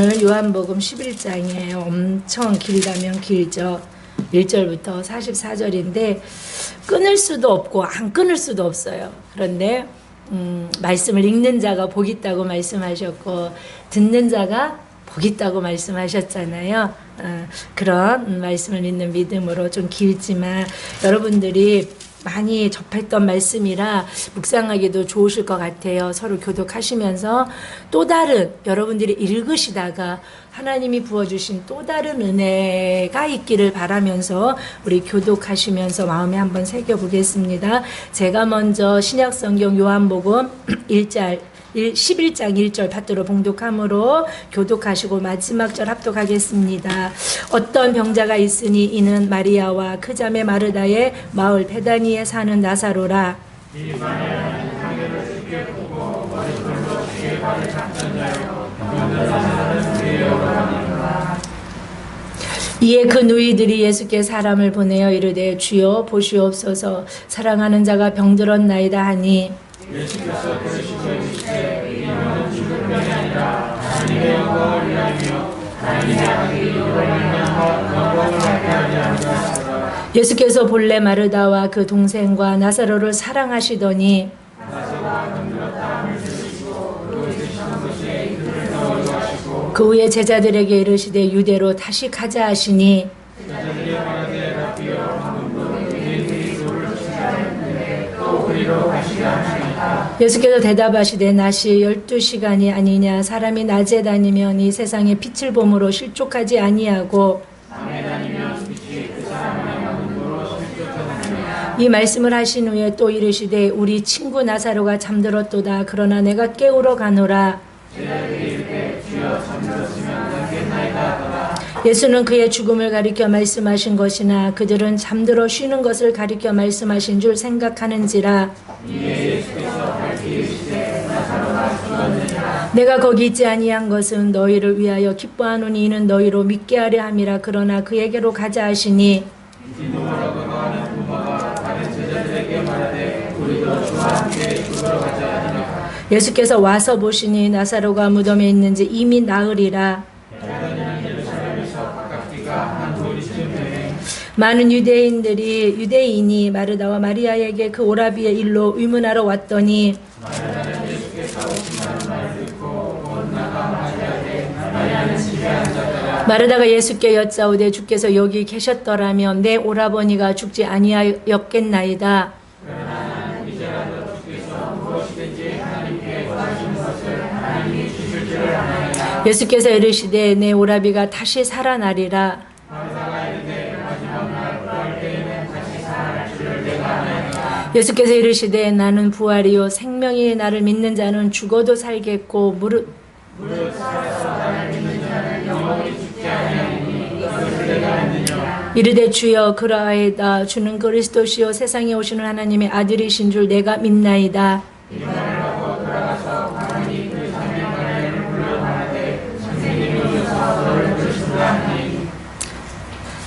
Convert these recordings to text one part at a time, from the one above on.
오늘 요한복음 11장이에요. 엄청 길다면 길죠. 1절부터 44절인데 끊을 수도 없고 안 끊을 수도 없어요. 그런데 말씀을 읽는 자가 복 있다고 말씀하셨고 듣는 자가 복 있다고 말씀하셨잖아요. 그런 말씀을 믿는 믿음으로 좀 길지만 여러분들이 많이 접했던 말씀이라 묵상하기도 좋으실 것 같아요. 서로 교독하시면서 또 다른 여러분들이 읽으시다가 하나님이 부어주신 또 다른 은혜가 있기를 바라면서 우리 교독하시면서 마음에 한번 새겨보겠습니다. 제가 먼저 신약성경 요한복음 11장 1절 받들어 봉독함으로 교독하시고 마지막 절 합독하겠습니다. 어떤 병자가 있으니 이는 마리아와 그 자매 마르다의 마을 베다니에 사는 나사로라. 이 마리아는 상여를 쉽게 보고 머리털로 그의 발을 잡던 자요 나사로는 그의 어머니라. 이에 그 누이들이 예수께 사람을 보내어 이르되 주여 보시옵소서 사랑하는 자가 병들었나이다 하니 예수께서 들으시고 이르시되 이 병은 죽을 병이 아니라 하나님의 영광을 위하며 하나님의 아들이 이로 말미암아 영광을 받게 하려 함이라. 예수께서 본래 마르다와 그 동생과 나사로를 사랑하시더니 나사로가 병들었다 함을 들으시고 또 드시는 것에 그를 넣어 하시고 그 후에 제자들에게 이르시되 유대로 다시 가자 하시니 제자들이 말하되 라비여 방금 우리들이 노를 취하였는데 또 우리로 가시려 하시니 예수께서 대답하시되 낮이 12시간이 아니냐 사람이 낮에 다니면 이 세상에 빛을 보므로 실족하지 아니하고 밤에 다니면 빛이 그 사람의 눈으로 실족하느니라. 이 말씀을 하신 후에 또 이르시되 우리 친구 나사로가 잠들었도다 그러나 내가 깨우러 가노라. 제자들이 이르되 주여 잠들었으면 낫겠나이다 하더라. 예수는 그의 죽음을 가리켜 말씀하신 것이나 그들은 잠들어 쉬는 것을 가리켜 말씀하신 줄 생각하는지라. 이에 예수께서 밝히 이르시되 나사로가 죽었느니라. 내가 거기 있지 아니한 것은 너희를 위하여 기뻐하노니 이는 너희로 믿게 하려 함이라. 그러나 그에게로 가자 하시니 디도라고 하는 부모가 다른 제자들에게 말하되 우리도 주와 함께 죽으러 가자 하니라. 예수께서 와서 보시니 나사로가 무덤에 있는지 이미 나으리라. 많은 유대인이 마르다와 마리아에게 그 오라비의 일로 의문하러 왔더니 마르다가 예수께 여짜오되 주께서 여기 계셨더라면 내 오라버니가 죽지 아니하였겠나이다. 예수께서 이르시되 내 오라비가 다시 살아나리라. 예수께서 이르시되 나는 부활이요 생명이 나를 믿는 자는 죽어도 살겠고 무릇 살아서 나를 믿는 자는 영원히 죽지 아니하리니 이것을 내가 믿느냐. 이르되 주여 그러하이다. 주는 그리스도시요 세상에 오시는 하나님의 아들이신 줄 내가 믿나이다. 이 말을 하고 돌아가서 가만히 그 자매 마리아를 불러 말하되 선생님이 오셔서 너를 부르신다 하니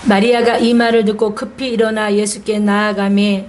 마리아가 이 말을 듣고 급히 일어나 예수께 나아가매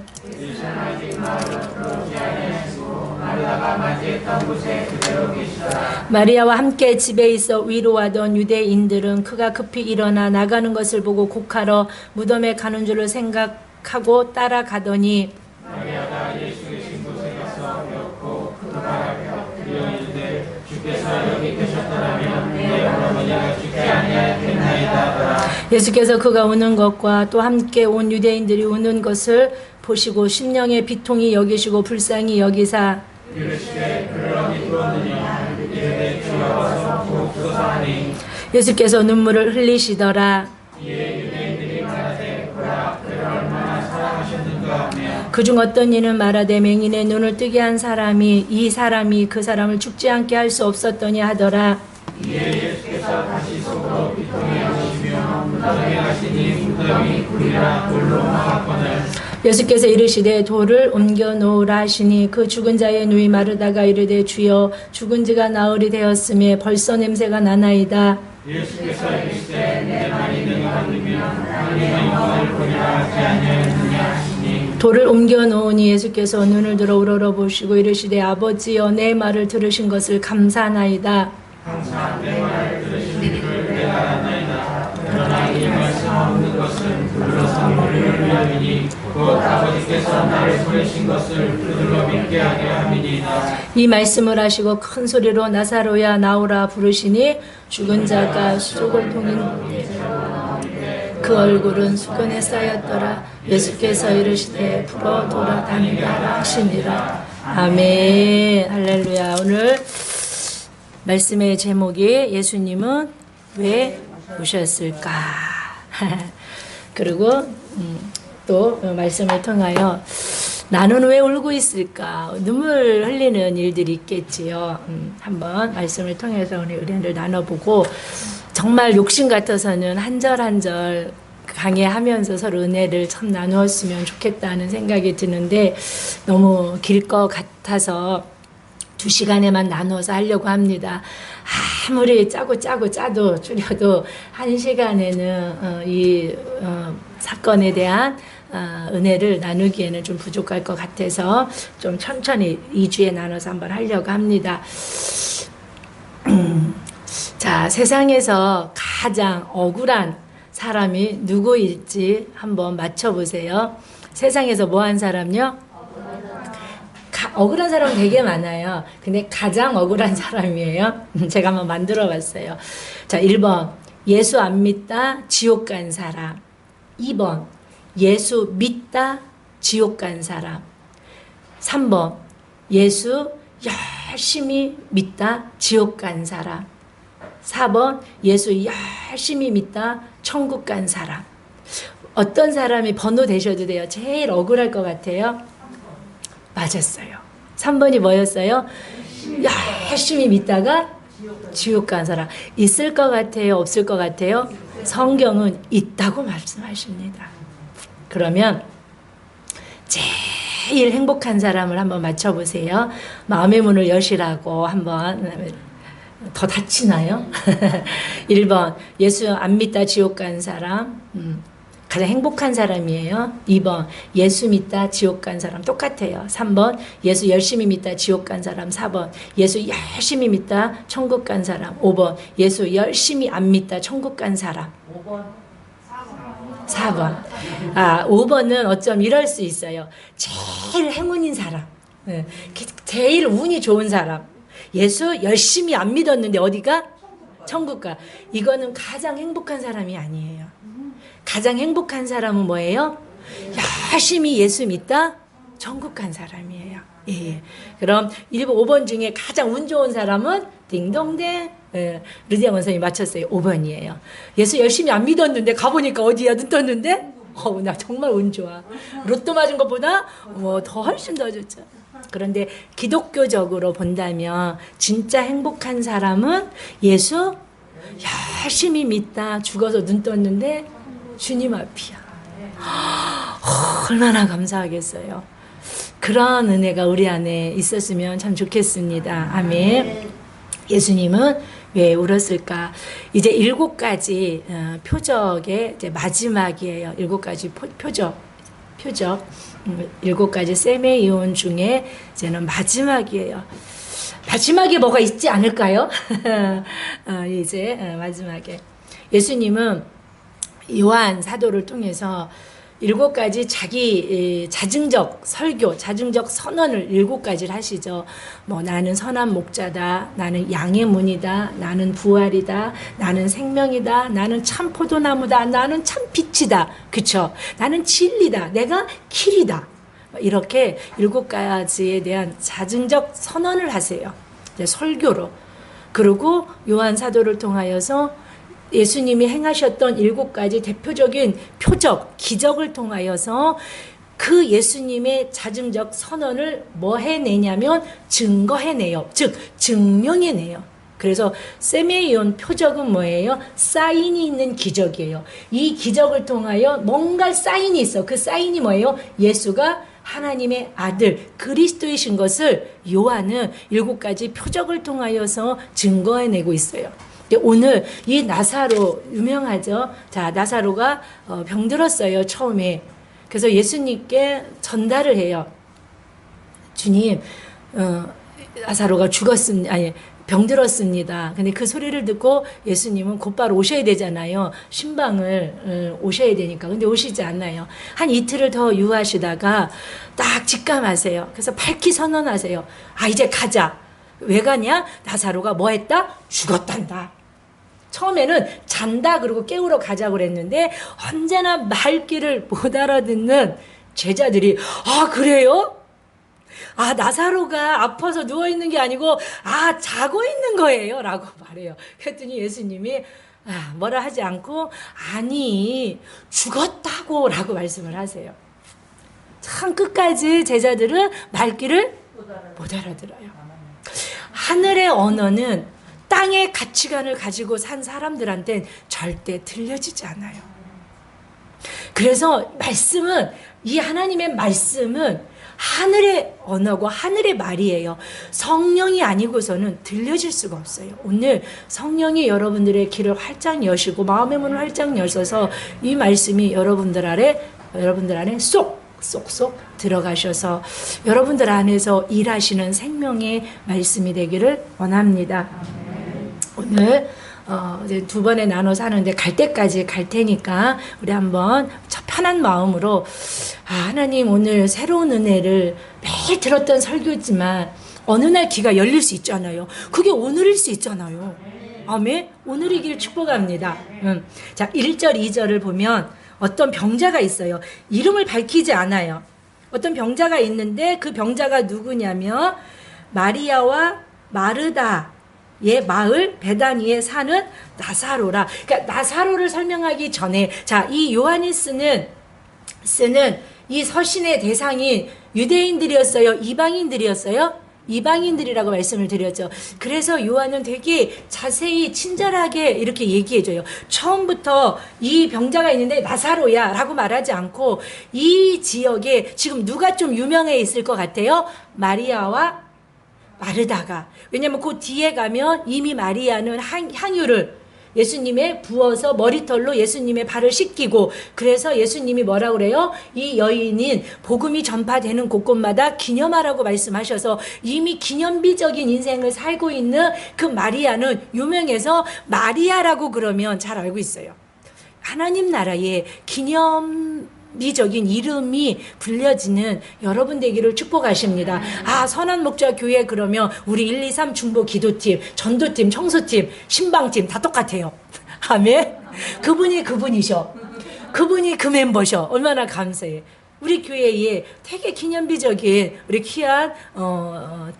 마리아와 함께 집에 있어 위로하던 유대인들은 그가 급히 일어나 나가는 것을 보고 곡하러 무덤에 가는 줄을 생각하고 따라가더니 마리아가 예수의 신 곳에 가서 벽고 그 앞에 이르되 주께서 여기 계셨더라면 내 어머니가 죽지 아니하였겠나이다. 예수께서 그가 우는 것과 또 함께 온 유대인들이 우는 것을 보시고 심령의 비통이 여기시고 불쌍히 여기사 이르시되 그를 어디 두었느냐. 이르되 주여 와서 보옵소서 하니 예수께서 눈물을 흘리시더라. 이에 유대인들이 말하되 보라 그를 얼마나 사랑하셨는가 하며 그중 어떤 이는 말하되 맹인의 눈을 뜨게 한 사람이 이 사람이 그 사람을 죽지 않게 할 수 없었더냐 하더라. 이에 예수께서 다시 속으로 비통히 여기시며 무덤에 가시니 무덤이 굴이라 돌로 막았거늘 예수께서 이르시되 돌을 옮겨 놓으라 하시니 그 죽은 자의 누이 마르다가 이르되 주여 죽은 지가 나흘이 되었음에 벌써 냄새가 나나이다. 예수께서 이르시되 내 말이 너희가 들으면 하나님의 영광을 보리라 하지 아니하였느냐 하시니 돌을 옮겨 놓으니 예수께서 눈을 들어 우러러보시고 이르시되 아버지여 내 말을 들으신 것을 감사하나이다. 항상 내 말을 들으시는 보내신 것을 그들로 믿게 하게 함이니이다. 이 말씀을 하시고 큰 소리로 나사로야 나오라 부르시니 죽은 자가 수족을 통인 그 얼굴은 수건에 쌓였더라. 예수께서 이르시되 풀어 돌아다니라 하시니라. 아멘. 할렐루야. 오늘 말씀의 제목이 예수님은 왜 오셨을까? 그리고 또 말씀을 통하여 나는 왜 울고 있을까? 눈물 흘리는 일들이 있겠지요. 한번 말씀을 통해서 오늘 은혜를 나눠보고 정말 욕심 같아서는 한 절 한 절 강해하면서 서로 은혜를 참 나누었으면 좋겠다는 생각이 드는데 너무 길 것 같아서 2시간에만 나눠서 하려고 합니다. 아무리 짜도 줄여도 1시간에는 이 사건에 대한 은혜를 나누기에는 좀 부족할 것 같아서 좀 천천히 2주에 나눠서 한번 하려고 합니다. 자, 세상에서 가장 억울한 사람이 누구일지 한번 맞춰보세요. 세상에서 뭐한 사람요? 억울한 사람 되게 많아요. 근데 가장 억울한 사람이에요. 제가 한번 만들어 봤어요. 자, 1번 예수 안 믿다 지옥 간 사람. 2번 예수 믿다 지옥 간 사람. 3번 예수 열심히 믿다 지옥 간 사람. 4번 예수 열심히 믿다 천국 간 사람. 어떤 사람이 번호 되셔도 돼요. 제일 억울할 것 같아요. 맞았어요. 3번이 뭐였어요? 열심히 믿다가 지옥 간 사람. 있을 것 같아요? 없을 것 같아요? 성경은 있다고 말씀하십니다. 그러면 제일 행복한 사람을 한번 맞춰보세요. 마음의 문을 여시라고 한번. 더 다치나요? 1번 예수 안 믿다 지옥 간 사람. 가장 행복한 사람이에요. 2번 예수 믿다 지옥 간 사람. 똑같아요. 3번 예수 열심히 믿다 지옥 간 사람. 4번 예수 열심히 믿다 천국 간 사람. 5번 예수 열심히 안 믿다 천국 간 사람. 4번 5번은 어쩜 이럴 수 있어요. 제일 행운인 사람, 제일 운이 좋은 사람. 예수 열심히 안 믿었는데 어디가? 천국 가. 이거는 가장 행복한 사람이 아니에요. 가장 행복한 사람은 뭐예요? 열심히 예수 믿다 천국 간 사람이에요. 예. 그럼 5번 중에 가장 운 좋은 사람은 딩동댕. 르디아 원사님이 맞췄어요. 5번이에요. 예수 열심히 안 믿었는데 가보니까 어디야? 눈 떴는데? 나 정말 운 좋아. 로또 맞은 것보다 더 훨씬 더 좋죠. 그런데 기독교적으로 본다면 진짜 행복한 사람은 예수 열심히 믿다 죽어서 눈 떴는데 주님 앞이야. 얼마나 감사하겠어요. 그런 은혜가 우리 안에 있었으면 참 좋겠습니다. 아멘. 예수님은 왜 울었을까? 이제 7가지 표적의 이제 마지막이에요. 7가지 표적. 7가지 세메이온 중에 이제는 마지막이에요. 마지막에 뭐가 있지 않을까요? 이제 마지막에 예수님은 요한 사도를 통해서 7가지 자기 자증적 설교, 자증적 선언을 7가지를 하시죠. 나는 선한 목자다, 나는 양의 문이다, 나는 부활이다, 나는 생명이다, 나는 참 포도나무다, 나는 참 빛이다, 그쵸? 나는 진리다, 내가 길이다. 이렇게 7가지에 대한 자증적 선언을 하세요. 이제 설교로. 그리고 요한 사도를 통하여서 예수님이 행하셨던 7가지 대표적인 표적, 기적을 통하여서 그 예수님의 자증적 선언을 뭐 해내냐면 증거해내요. 즉 증명해내요. 그래서 세메이온 표적은 뭐예요? 사인이 있는 기적이에요. 이 기적을 통하여 뭔가 사인이 있어. 그 사인이 뭐예요? 예수가 하나님의 아들 그리스도이신 것을 요한은 7가지 표적을 통하여서 증거해내고 있어요. 오늘 이 나사로 유명하죠. 자, 나사로가 병들었어요. 처음에. 그래서 예수님께 전달을 해요. 주님, 나사로가 죽었습니다. 아니, 병들었습니다. 근데 그 소리를 듣고 예수님은 곧바로 오셔야 되잖아요. 신방을 오셔야 되니까. 근데 오시지 않나요. 한 이틀을 더 유하시다가 딱 직감하세요. 그래서 밝히 선언하세요. 아, 이제 가자. 왜 가냐? 나사로가 뭐 했다? 죽었단다. 처음에는 잔다 그러고 깨우러 가자고 그랬는데 언제나 말귀를 못 알아듣는 제자들이 아, 그래요? 아, 나사로가 아파서 누워있는 게 아니고 아, 자고 있는 거예요 라고 말해요. 그랬더니 예수님이 뭐라 하지 않고 아니 죽었다고 라고 말씀을 하세요. 참 끝까지 제자들은 말귀를 못 알아들어요. 하늘의 언어는 땅의 가치관을 가지고 산 사람들한테는 절대 들려지지 않아요. 그래서 말씀은 이 하나님의 말씀은 하늘의 언어고 하늘의 말이에요. 성령이 아니고서는 들려질 수가 없어요. 오늘 성령이 여러분들의 귀를 활짝 여시고 마음의 문을 활짝 여셔서 이 말씀이 여러분들 안에 쏙쏙 들어가셔서 여러분들 안에서 일하시는 생명의 말씀이 되기를 원합니다. 오늘 이제 두 번에 나눠서 하는데 갈 때까지 갈 테니까 우리 한번 편한 마음으로 하나님 오늘 새로운 은혜를 매일 들었던 설교지만 어느 날 귀가 열릴 수 있잖아요. 그게 오늘일 수 있잖아요. 아멘. 오늘이길 축복합니다. 자, 1절 2절을 보면 어떤 병자가 있어요. 이름을 밝히지 않아요. 어떤 병자가 있는데 그 병자가 누구냐면 마리아와 마르다 예, 마을 베다니에 사는 나사로라. 그러니까 나사로를 설명하기 전에 자, 이 요한이 쓰는 이 서신의 대상이 유대인들이었어요? 이방인들이었어요? 이방인들이라고 말씀을 드렸죠. 그래서 요한은 되게 자세히 친절하게 이렇게 얘기해줘요. 처음부터 이 병자가 있는데 나사로야 라고 말하지 않고 이 지역에 지금 누가 좀 유명해 있을 것 같아요? 마리아와 마르다가. 왜냐면 그 뒤에 가면 이미 마리아는 향유를 예수님의 부어서 머리털로 예수님의 발을 씻기고 그래서 예수님이 뭐라고 그래요? 이 여인인 복음이 전파되는 곳곳마다 기념하라고 말씀하셔서 이미 기념비적인 인생을 살고 있는 그 마리아는 유명해서 마리아라고 그러면 잘 알고 있어요. 하나님 나라에 기념비적인 이름이 불려지는 여러분 되기를 축복하십니다. 아, 선한 목자 교회 그러면 우리 1, 2, 3 중보 기도팀, 전도팀, 청소팀, 신방팀 다 똑같아요. 아멘. 그분이 그분이셔. 그분이 그 멤버셔. 얼마나 감사해. 우리 교회에 되게 기념비적인 우리 귀한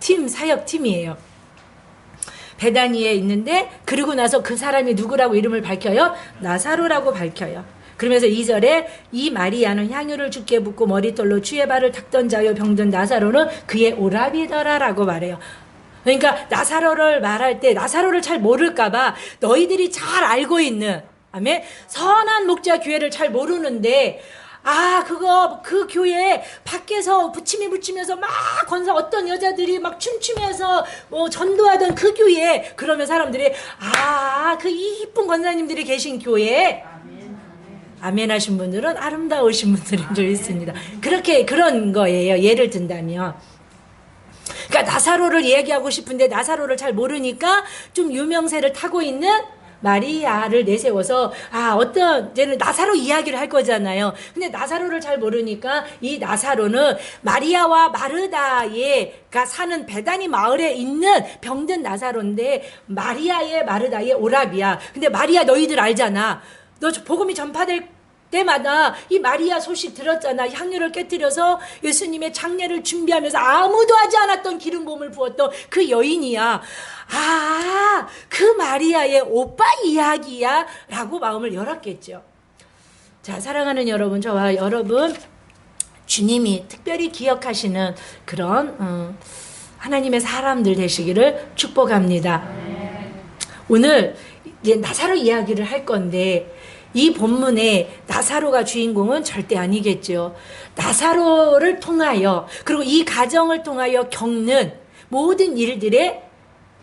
팀, 사역팀이에요. 베다니에 있는데 그러고 나서 그 사람이 누구라고 이름을 밝혀요? 나사로라고 밝혀요. 그러면서 2절에 이 마리아는 향유를 주께 붓고 머리털로 주의 발을 닦던 자요 병든 나사로는 그의 오라비더라라고 말해요. 그러니까 나사로를 말할 때 나사로를 잘 모를까봐 너희들이 잘 알고 있는 아멘 선한 목자 교회를 잘 모르는데 그 교회 밖에서 부침이 붙이면서 막 권사 어떤 여자들이 막 춤추면서 전도하던 그 교회 그러면 사람들이 그 이쁜 권사님들이 계신 교회 아멘 하신 분들은 아름다우신 분들인 줄 있습니다. 그런 거예요. 예를 든다면. 그러니까 나사로를 얘기하고 싶은데 나사로를 잘 모르니까 좀 유명세를 타고 있는 마리아를 내세워서 쟤는 나사로 이야기를 할 거잖아요. 근데 나사로를 잘 모르니까 이 나사로는 마리아와 마르다가 사는 베다니 마을에 있는 병든 나사로인데 마리아의 마르다의 오라비야. 근데 마리아 너희들 알잖아. 너 복음이 전파될 때마다 이 마리아 소식 들었잖아. 향유를 깨뜨려서 예수님의 장례를 준비하면서 아무도 하지 않았던 기름부음을 부었던 그 여인이야. 그 마리아의 오빠 이야기야 라고 마음을 열었겠죠. 자, 사랑하는 여러분, 저와 여러분 주님이 특별히 기억하시는 그런 하나님의 사람들 되시기를 축복합니다. 오늘 이제 나사로 이야기를 할 건데 이 본문에 나사로가 주인공은 절대 아니겠죠. 나사로를 통하여 그리고 이 가정을 통하여 겪는 모든 일들의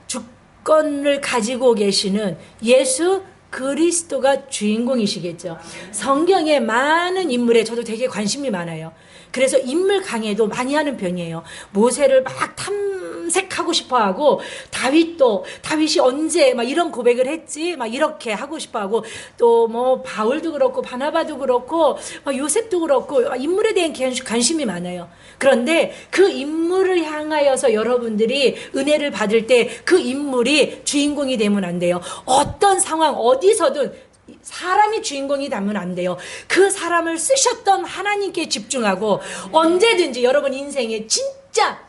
주권을 가지고 계시는 예수 그리스도가 주인공이시겠죠. 성경의 많은 인물에 저도 되게 관심이 많아요. 그래서 인물 강해도 많이 하는 편이에요. 모세를 막 탐내고 탐색하고 싶어하고, 다윗이 언제 막 이런 고백을 했지 막 이렇게 하고 싶어하고, 또 뭐 바울도 그렇고 바나바도 그렇고 막 요셉도 그렇고 인물에 대한 관심이 많아요. 그런데 그 인물을 향하여서 여러분들이 은혜를 받을 때 그 인물이 주인공이 되면 안 돼요. 어떤 상황 어디서든 사람이 주인공이 되면 안 돼요. 그 사람을 쓰셨던 하나님께 집중하고, 언제든지 여러분 인생의 진짜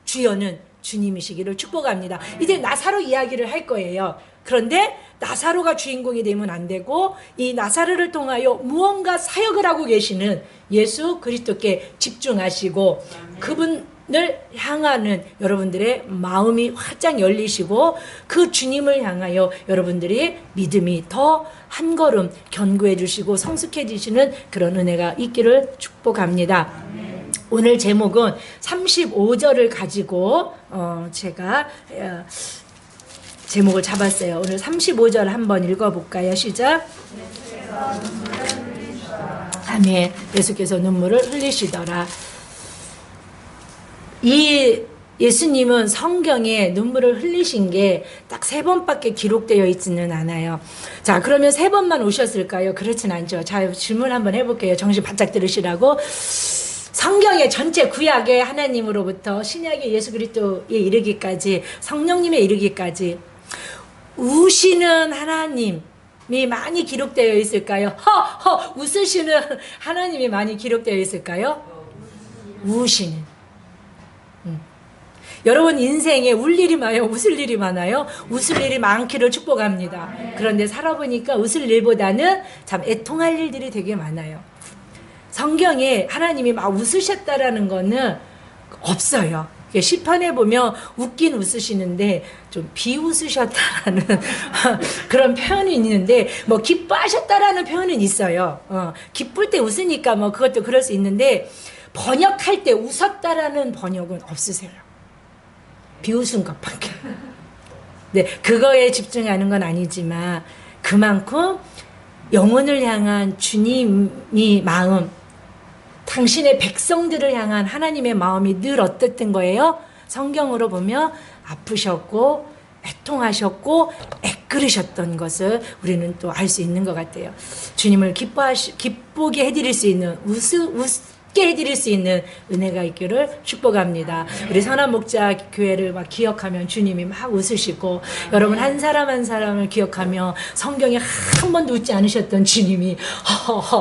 주연은 주님이시기를 축복합니다. 이제 나사로 이야기를 할 거예요. 그런데 나사로가 주인공이 되면 안 되고, 이 나사로를 통하여 무언가 사역을 하고 계시는 예수 그리스도께 집중하시고, 그분을 향하는 여러분들의 마음이 활짝 열리시고, 그 주님을 향하여 여러분들이 믿음이 더 한 걸음 견고해 주시고 성숙해지시는 그런 은혜가 있기를 축복합니다. 오늘 제목은 35절을 가지고 제가 제목을 잡았어요. 오늘 35절 한번 읽어볼까요? 시작. 아멘. 예수께서 눈물을 흘리시더라. 이 예수님은 성경에 눈물을 흘리신 게 딱 3번밖에 기록되어 있지는 않아요. 자, 그러면 3번만 오셨을까요? 그렇진 않죠. 자, 질문 한번 해볼게요. 정신 바짝 들으시라고. 성경의 전체 구약의 하나님으로부터 신약의 예수 그리스도에 이르기까지, 성령님에 이르기까지 우시는 하나님이 많이 기록되어 있을까요? 웃으시는 하나님이 많이 기록되어 있을까요? 우시는. 여러분 인생에 울 일이 많아요? 웃을 일이 많아요? 웃을 일이 많기를 축복합니다. 그런데 살아보니까 웃을 일보다는 참 애통할 일들이 되게 많아요. 성경에 하나님이 막 웃으셨다라는 거는 없어요. 시편에 보면 웃긴 웃으시는데 좀 비웃으셨다라는 그런 표현이 있는데, 뭐 기뻐하셨다라는 표현은 있어요. 기쁠 때 웃으니까 뭐 그것도 그럴 수 있는데, 번역할 때 웃었다라는 번역은 없으세요. 비웃은 것밖에. 네, 그거에 집중하는 건 아니지만 그만큼 영혼을 향한 주님이 마음, 당신의 백성들을 향한 하나님의 마음이 늘 어땠던 거예요? 성경으로 보면 아프셨고 애통하셨고 애끓으셨던 것을 우리는 또 알 수 있는 것 같아요. 주님을 기쁘게 해드릴 수 있는, 웃게 해드릴 수 있는 은혜가 있기를 축복합니다. 우리 선한 목자 교회를 막 기억하면 주님이 막 웃으시고, 여러분 한 사람 한 사람을 기억하며 성경에 한 번도 웃지 않으셨던 주님이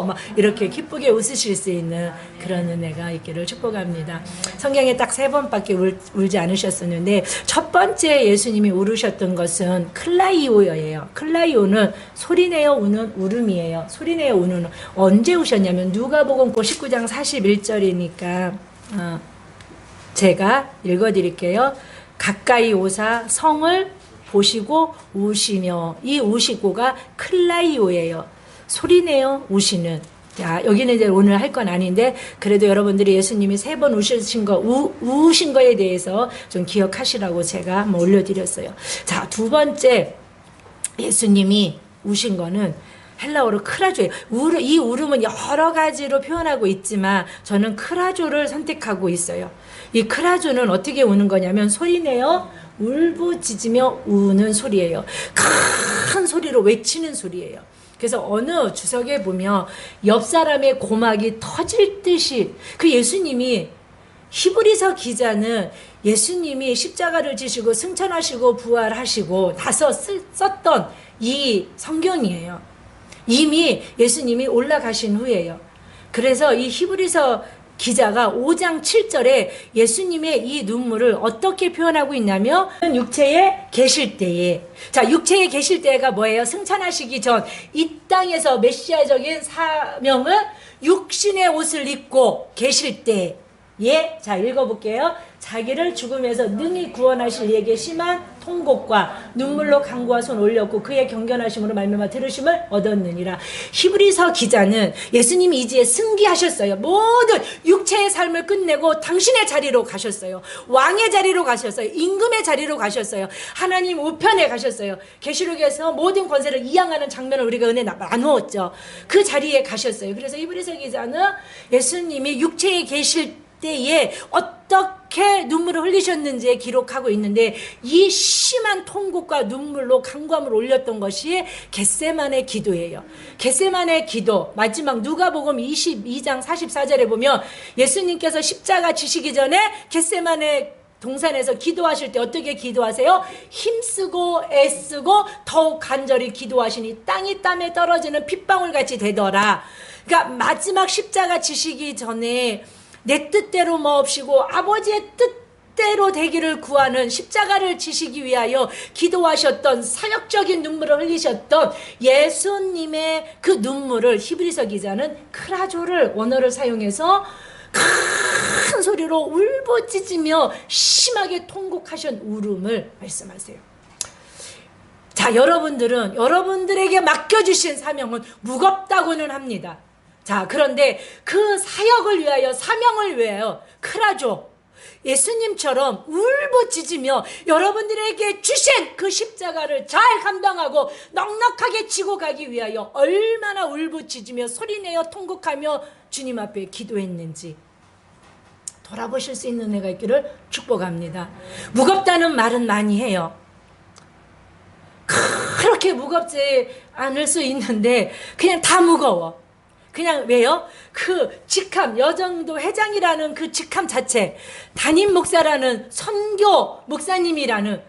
막 이렇게 기쁘게 웃으실 수 있는 그런 은혜가 있기를 축복합니다. 성경에 딱 3번밖에 울지 않으셨었는데, 첫 번째 예수님이 울으셨던 것은 클라이오예요. 클라이오는 소리내어 우는 울음이에요. 소리내어 우는. 언제 우셨냐면 누가복음 19장 41절이니까 제가 읽어드릴게요. 가까이 오사 성을 보시고 우시며, 이 우시고가 클라이오예요. 소리내어 우시는. 자, 여기는 이제 오늘 할 건 아닌데, 그래도 여러분들이 예수님이 3번 우신 거에 대해서 좀 기억하시라고 제가 한번 올려드렸어요. 자, 두 번째 예수님이 우신 거는 헬라어로 크라조예요. 이 울음은 여러 가지로 표현하고 있지만 저는 크라조를 선택하고 있어요. 이 크라조는 어떻게 우는 거냐면 소리내어 울부짖으며 우는 소리예요. 큰 소리로 외치는 소리예요. 그래서 어느 주석에 보면 옆 사람의 고막이 터질 듯이, 그 예수님이, 히브리서 기자는 예수님이 십자가를 지시고 승천하시고 부활하시고 나서 썼던 이 성경이에요. 이미 예수님이 올라가신 후에요. 그래서 이 히브리서 기자가 5장 7절에 예수님의 이 눈물을 어떻게 표현하고 있냐면, 육체에 계실 때에, 자, 육체에 계실 때가 뭐예요? 승천하시기 전 이 땅에서 메시아적인 사명은 육신의 옷을 입고 계실 때에, 자, 읽어볼게요. 자기를 죽음에서 능히 구원하실 이에게 심한 통곡과 눈물로 간구와 손 올렸고 그의 경건하심으로 말미암아 들으심을 얻었느니라. 히브리서 기자는 예수님이 이제 승기하셨어요. 모든 육체의 삶을 끝내고 당신의 자리로 가셨어요. 왕의 자리로 가셨어요. 임금의 자리로 가셨어요. 하나님 우편에 가셨어요. 계시록에서 모든 권세를 이양하는 장면을 우리가 은혜 나누었죠. 그 자리에 가셨어요. 그래서 히브리서 기자는 예수님이 육체에 계실 때에 어떤 어떻게 눈물을 흘리셨는지 기록하고 있는데 이 심한 통곡과 눈물로 간구함을 올렸던 것이 겟세마네 기도예요. 겟세마네 기도 마지막 누가복음 22장 44절에 보면 예수님께서 십자가 지시기 전에 겟세마네 동산에서 기도하실 때 어떻게 기도하세요? 힘쓰고 애쓰고 더욱 간절히 기도하시니 땅이 땀에 떨어지는 핏방울같이 되더라. 그러니까 마지막 십자가 지시기 전에 내 뜻대로 마옵시고 아버지의 뜻대로 되기를 구하는 십자가를 지시기 위하여 기도하셨던 사역적인 눈물을 흘리셨던 예수님의 그 눈물을 히브리서 기자는 크라조를 원어를 사용해서 큰 소리로 울부짖으며 심하게 통곡하신 울음을 말씀하세요. 자, 여러분들에게 맡겨주신 사명은 무겁다고는 합니다. 자, 그런데 그 사역을 위하여, 사명을 위하여 크라조 예수님처럼 울부짖으며 여러분들에게 주신 그 십자가를 잘 감당하고 넉넉하게 지고 가기 위하여 얼마나 울부짖으며 소리내어 통곡하며 주님 앞에 기도했는지 돌아보실 수 있는 은혜가 있기를 축복합니다. 무겁다는 말은 많이 해요. 그렇게 무겁지 않을 수 있는데 그냥 다 무거워. 그냥 왜요? 그 직함, 여정도 회장이라는 그 직함 자체, 담임 목사라는, 선교 목사님이라는,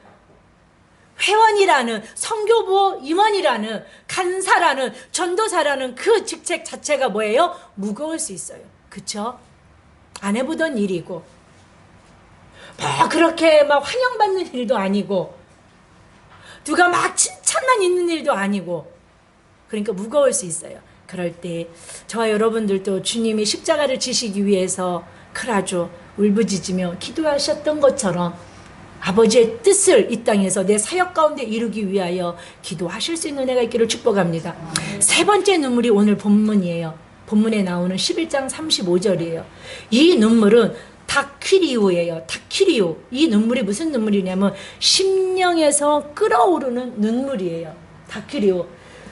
회원이라는, 선교부 임원이라는, 간사라는, 전도사라는 그 직책 자체가 뭐예요? 무거울 수 있어요. 그쵸? 안 해보던 일이고, 뭐 그렇게 막 환영받는 일도 아니고, 누가 막 칭찬만 있는 일도 아니고, 그러니까 무거울 수 있어요. 그럴 때 저와 여러분들도 주님이 십자가를 지시기 위해서 크라조 울부짖으며 기도하셨던 것처럼 아버지의 뜻을 이 땅에서 내 사역 가운데 이루기 위하여 기도하실 수 있는 은혜가 있기를 축복합니다. 세 번째 눈물이 오늘 본문이에요. 본문에 나오는 11장 35절이에요. 이 눈물은 다퀴리오예요. 다퀴리오. 이 눈물이 무슨 눈물이냐면 심령에서 끓어오르는 눈물이에요. 다퀴리오.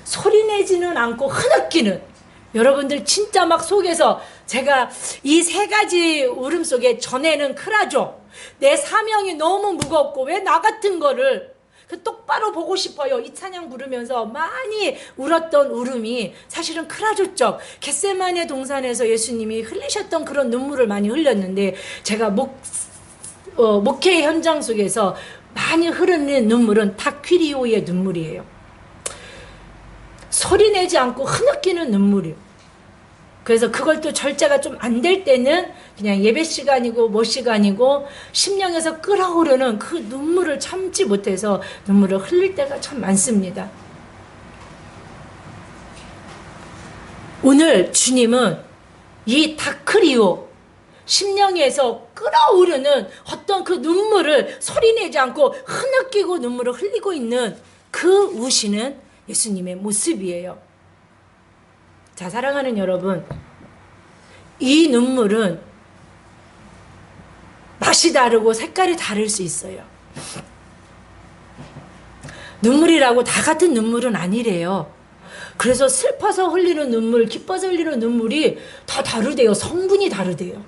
소리내지는 않고 흐느끼는, 여러분들 진짜 막 속에서 제가 이 세 가지 울음 속에 전에는 크라조, 내 사명이 너무 무겁고 왜 나 같은 거를 똑바로 보고 싶어요. 이 찬양 부르면서 많이 울었던 울음이 사실은 크라조적 겟세마네 동산에서 예수님이 흘리셨던 그런 눈물을 많이 흘렸는데, 제가 목회 현장 속에서 많이 흐르는 눈물은 다퀴리오의 눈물이에요. 소리내지 않고 흐느끼는 눈물이요. 그래서 그걸 또 절제가 좀 안 될 때는 그냥 예배 시간이고 뭐 시간이고 심령에서 끓어오르는 그 눈물을 참지 못해서 눈물을 흘릴 때가 참 많습니다. 오늘 주님은 이 다크리오, 심령에서 끓어오르는 어떤 그 눈물을 소리내지 않고 흐느끼고 눈물을 흘리고 있는 그 우시는 예수님의 모습이에요. 자, 사랑하는 여러분, 이 눈물은 맛이 다르고 색깔이 다를 수 있어요. 눈물이라고 다 같은 눈물은 아니래요. 그래서 슬퍼서 흘리는 눈물, 기뻐서 흘리는 눈물이 다 다르대요. 성분이 다르대요.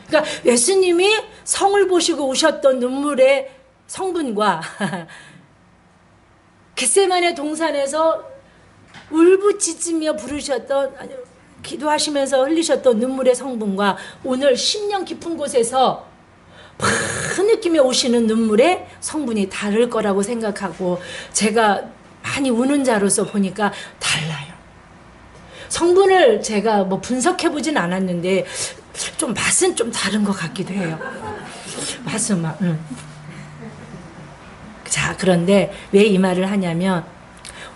그러니까 예수님이 성을 보시고 오셨던 눈물의 성분과 겟세마네 동산에서 울부짖으며 부르셨던, 아니, 기도하시면서 흘리셨던 눈물의 성분과 오늘 심령 깊은 곳에서 흐느끼며 오시는 눈물의 성분이 다를 거라고 생각하고, 제가 많이 우는 자로서 보니까 달라요. 성분을 제가 뭐 분석해보진 않았는데 좀 맛은 좀 다른 것 같기도 해요. 맛은 막. 자, 그런데 왜 이 말을 하냐면,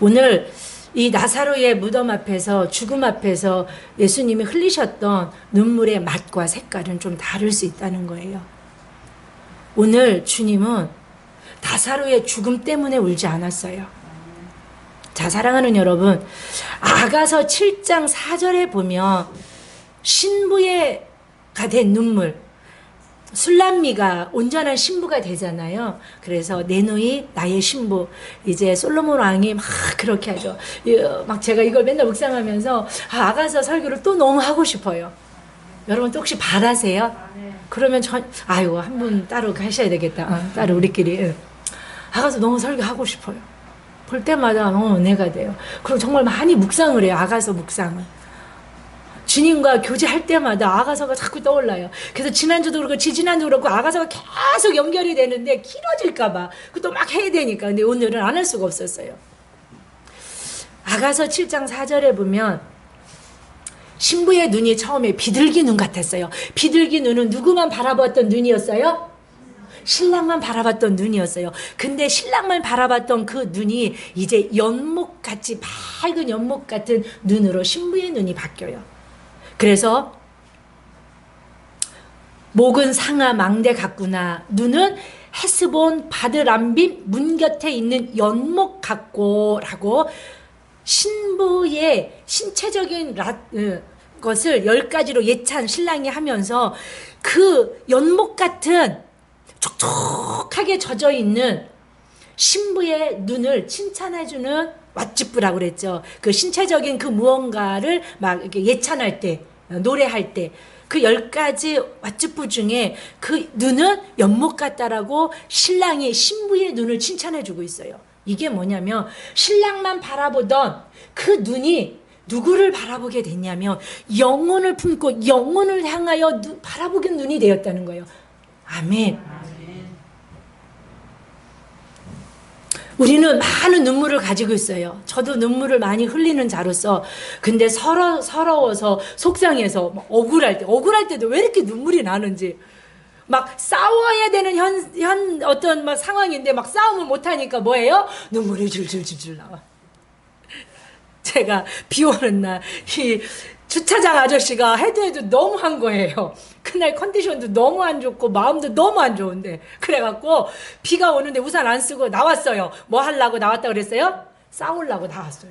오늘 이 나사로의 무덤 앞에서, 죽음 앞에서 예수님이 흘리셨던 눈물의 맛과 색깔은 좀 다를 수 있다는 거예요. 오늘 주님은 나사로의 죽음 때문에 울지 않았어요. 자, 사랑하는 여러분, 아가서 7장 4절에 보면 신부가 된 눈물, 술람미가 온전한 신부가 되잖아요. 그래서 내 누이 나의 신부, 이제 솔로몬 왕이 막 그렇게 하죠. 막 제가 이걸 맨날 묵상하면서 아가서 설교를 또 너무 하고 싶어요. 여러분 또 혹시 바라세요? 그러면 아이고 한 분 따로 하셔야 되겠다. 따로 우리끼리. 아가서 너무 설교하고 싶어요. 볼 때마다 너무 은혜가 돼요. 그리고 정말 많이 묵상을 해요. 아가서 묵상을. 주님과 교제할 때마다 아가서가 자꾸 떠올라요. 그래서 지난주도 그렇고 지지난주도 그렇고 아가서가 계속 연결이 되는데 길어질까봐 그것도 막 해야 되니까. 근데 오늘은 안 할 수가 없었어요. 아가서 7장 4절에 보면 신부의 눈이 처음에 비둘기 눈 같았어요. 비둘기 눈은 누구만 바라봤던 눈이었어요? 신랑만 바라봤던 눈이었어요. 근데 신랑만 바라봤던 그 눈이 이제 연못같이 밝은 연못 같은 눈으로 신부의 눈이 바뀌어요. 그래서 목은 상아 망대 같구나. 눈은 헤스본 바드람빔 문 곁에 있는 연못 같고라고 신부의 신체적인 것을 10가지로 예찬 신랑이 하면서 그 연못 같은 촉촉하게 젖어 있는 신부의 눈을 칭찬해주는 왓집부라고 그랬죠. 그 신체적인 그 무언가를 막 이렇게 예찬할 때, 노래할 때, 그 10가지 왓집부 중에 그 눈은 연못 같다라고 신랑이 신부의 눈을 칭찬해주고 있어요. 이게 뭐냐면 신랑만 바라보던 그 눈이 누구를 바라보게 됐냐면 영혼을 품고 영혼을 향하여 바라보게 눈이 되었다는 거예요. 아멘. 우리는 많은 눈물을 가지고 있어요. 저도 눈물을 많이 흘리는 자로서. 근데 서러워서 속상해서 막 억울할 때도 왜 이렇게 눈물이 나는지. 막 싸워야 되는 어떤 막 상황인데 막 싸움을 못하니까 뭐예요? 눈물이 줄줄줄줄 나와. 제가 비 오는 날 이 주차장 아저씨가 해도 너무 한 거예요. 그날 컨디션도 너무 안 좋고 마음도 너무 안 좋은데 그래갖고 비가 오는데 우산 안 쓰고 나왔어요. 뭐 하려고 나왔다 그랬어요? 싸우려고 나왔어요.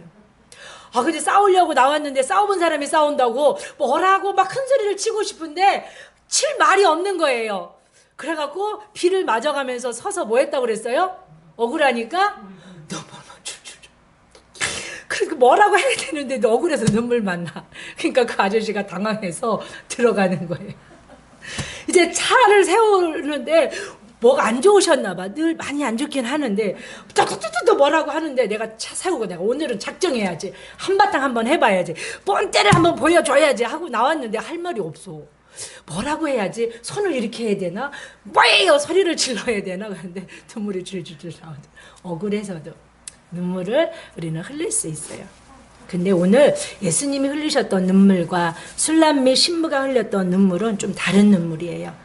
근데 싸우려고 나왔는데 싸워본 사람이 싸운다고 뭐라고 막 큰 소리를 치고 싶은데 칠 말이 없는 거예요. 그래갖고 비를 맞아가면서 서서 뭐 했다고 그랬어요? 억울하니까 너무 그러니까 뭐라고 해야 되는데 억울해서 눈물만 나. 그러니까 그 아저씨가 당황해서 들어가는 거예요. 이제 차를 세우는데 뭐가 안 좋으셨나 봐. 늘 많이 안 좋긴 하는데 또 뭐라고 하는데 내가 차 세우고 내가 오늘은 작정해야지. 한바탕 한번 해봐야지. 뻔때를 한번 보여줘야지 하고 나왔는데 할 말이 없어. 뭐라고 해야지? 손을 이렇게 해야 되나? 뭐예요? 소리를 질러야 되나? 그런데 눈물이 줄줄줄 나오죠. 억울해서도 눈물을 우리는 흘릴 수 있어요. 근데 오늘 예수님이 흘리셨던 눈물과 술람 및 신부가 흘렸던 눈물은 좀 다른 눈물이에요.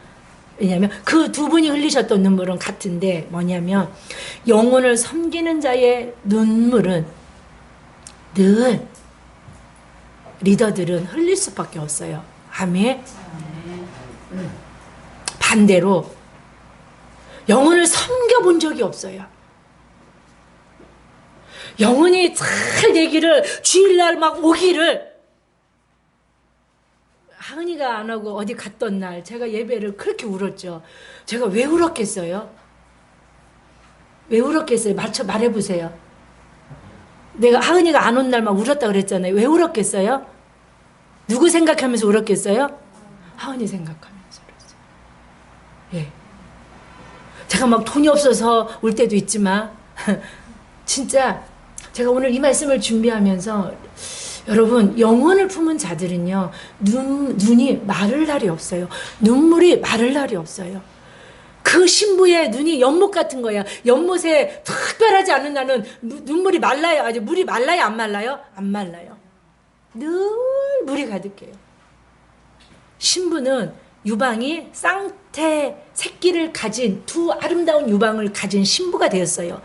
왜냐하면 그 두 분이 흘리셨던 눈물은 같은데 뭐냐면 영혼을 섬기는 자의 눈물은 늘 리더들은 흘릴 수밖에 없어요. 아멘. 반대로 영혼을 섬겨본 적이 없어요. 영혼이 잘 되기를 주일날 막 오기를 하은이가 안 하고 어디 갔던 날 제가 예배를 그렇게 울었죠. 제가 왜 울었겠어요? 왜 울었겠어요? 말해보세요. 내가 하은이가 안 온 날 막 울었다 그랬잖아요. 왜 울었겠어요? 누구 생각하면서 울었겠어요? 하은이 생각하면서 울었어요. 예. 제가 막 돈이 없어서 울 때도 있지만 진짜 제가 오늘 이 말씀을 준비하면서 여러분 영혼을 품은 자들은요 눈이 마를 날이 없어요. 눈물이 마를 날이 없어요. 그 신부의 눈이 연못 같은 거야. 연못에 특별하지 않은 날은 눈물이 말라요. 아직 물이 말라요? 안 말라요? 안 말라요. 늘 물이 가득해요. 신부는 유방이 쌍태 새끼를 가진 두 아름다운 유방을 가진 신부가 되었어요.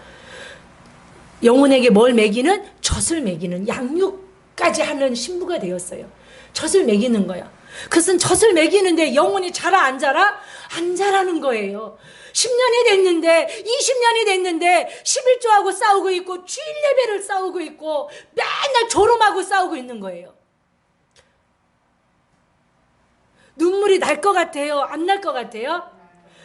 영혼에게 뭘 먹이는? 젖을 먹이는 양육까지 하는 신부가 되었어요. 젖을 먹이는 거야. 그것은 젖을 먹이는데 영혼이 자라 안 자라? 안 자라는 거예요. 10년이 됐는데 20년이 됐는데 11조하고 싸우고 있고 주일 예배를 싸우고 있고 맨날 졸음하고 싸우고 있는 거예요. 눈물이 날 것 같아요? 안 날 것 같아요?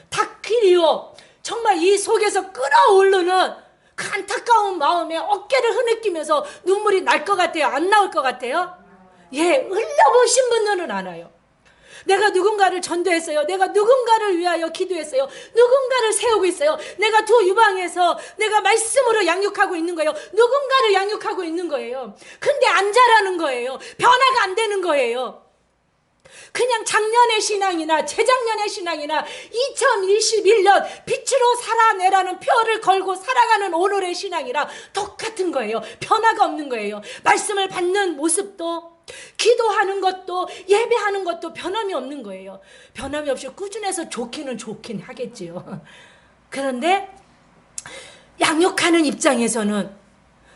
다키리오 정말 이 속에서 끓어오르는 그 안타까운 마음에 어깨를 흐느끼면서 눈물이 날 것 같아요? 안 나올 것 같아요? 예, 흘려보신 분들은 알아요. 내가 누군가를 전도했어요. 내가 누군가를 위하여 기도했어요. 누군가를 세우고 있어요. 내가 두 유방에서 내가 말씀으로 양육하고 있는 거예요. 누군가를 양육하고 있는 거예요. 근데 안 자라는 거예요. 변화가 안 되는 거예요. 그냥 작년의 신앙이나 재작년의 신앙이나 2021년 빛으로 살아내라는 표를 걸고 살아가는 오늘의 신앙이라 똑같은 거예요. 변화가 없는 거예요. 말씀을 받는 모습도 기도하는 것도 예배하는 것도 변함이 없는 거예요. 변함이 없이 꾸준해서 좋기는 좋긴 하겠지요. 그런데 양육하는 입장에서는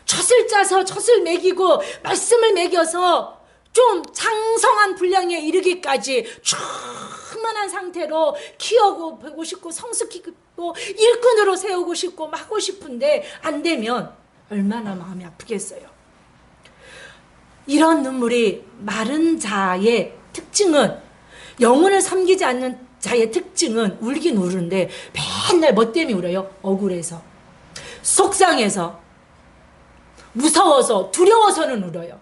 젖을 짜서 젖을 먹이고 말씀을 먹여서 좀 장성한 분량에 이르기까지 충만한 상태로 키워보고 싶고 성숙히고 일꾼으로 세우고 싶고 하고 싶은데 안 되면 얼마나 마음이 아프겠어요. 이런 눈물이 마른 자의 특징은, 영혼을 섬기지 않는 자의 특징은 울긴 우는데 맨날 뭐 때문에 울어요? 억울해서, 속상해서, 무서워서, 두려워서는 울어요.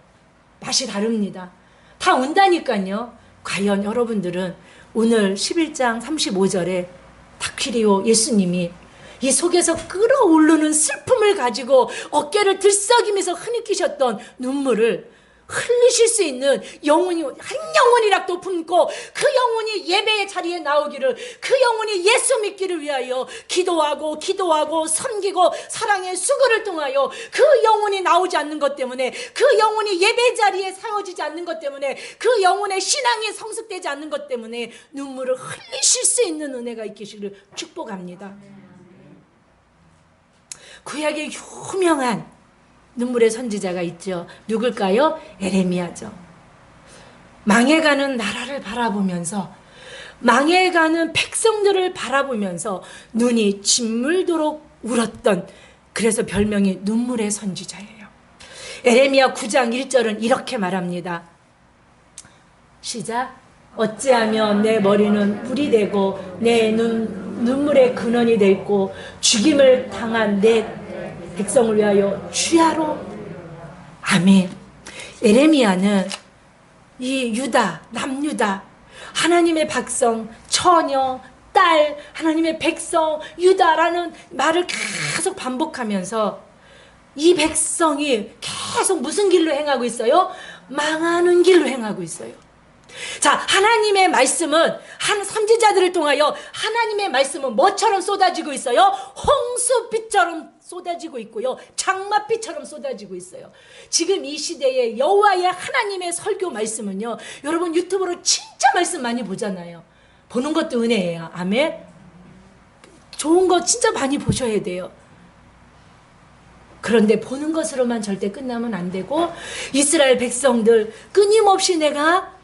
맛이 다릅니다. 다 운다니까요. 과연 여러분들은 오늘 11장 35절에 다퀴리오 예수님이 이 속에서 끓어오르는 슬픔을 가지고 어깨를 들썩이면서 흐느끼셨던 눈물을 흘리실 수 있는 영혼이 한 영혼이라도 품고 그 영혼이 예배의 자리에 나오기를, 그 영혼이 예수 믿기를 위하여 기도하고 섬기고 사랑의 수고를 통하여 그 영혼이 나오지 않는 것 때문에, 그 영혼이 예배 자리에 세워지지 않는 것 때문에, 그 영혼의 신앙이 성숙되지 않는 것 때문에 눈물을 흘리실 수 있는 은혜가 있기를 축복합니다. 구약의 유명한 눈물의 선지자가 있죠. 누굴까요? 에레미야죠. 망해가는 나라를 바라보면서, 망해가는 백성들을 바라보면서 눈이 짓물도록 울었던, 그래서 별명이 눈물의 선지자예요. 에레미야 9장 1절은 이렇게 말합니다. 시작. 어찌하면 내 머리는 불이 되고 내 눈물의 근원이 되고 죽임을 당한 내 백성을 위하여 주야로. 아멘. 에레미야는 이 유다, 남유다, 하나님의 백성, 처녀, 딸, 하나님의 백성, 유다라는 말을 계속 반복하면서 이 백성이 계속 무슨 길로 행하고 있어요? 망하는 길로 행하고 있어요. 자, 하나님의 말씀은, 한 선지자들을 통하여 하나님의 말씀은 뭐처럼 쏟아지고 있어요? 홍수빛처럼 쏟아지고 있고요, 장맛빛처럼 쏟아지고 있어요. 지금 이 시대에 여호와의 하나님의 설교 말씀은요, 여러분 유튜브로 진짜 말씀 많이 보잖아요. 보는 것도 은혜예요. 아멘. 좋은 거 진짜 많이 보셔야 돼요. 그런데 보는 것으로만 절대 끝나면 안 되고, 이스라엘 백성들 끊임없이 내가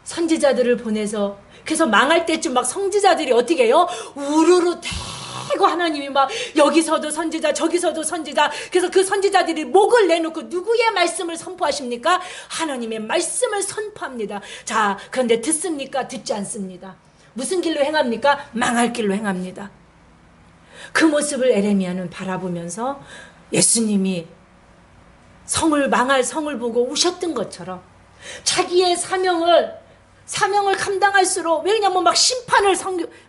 선지자들을 보내서, 그래서 망할 때쯤 막 선지자들이 어떻게 해요? 우르르 대고 하나님이 막 여기서도 선지자 저기서도 선지자, 그래서 그 선지자들이 목을 내놓고 누구의 말씀을 선포하십니까? 하나님의 말씀을 선포합니다. 자, 그런데 듣습니까? 듣지 않습니다. 무슨 길로 행합니까? 망할 길로 행합니다. 그 모습을 에레미야는 바라보면서 예수님이 망할 성을 보고 우셨던 것처럼 자기의 사명을 감당할수록, 왜냐면 막 심판을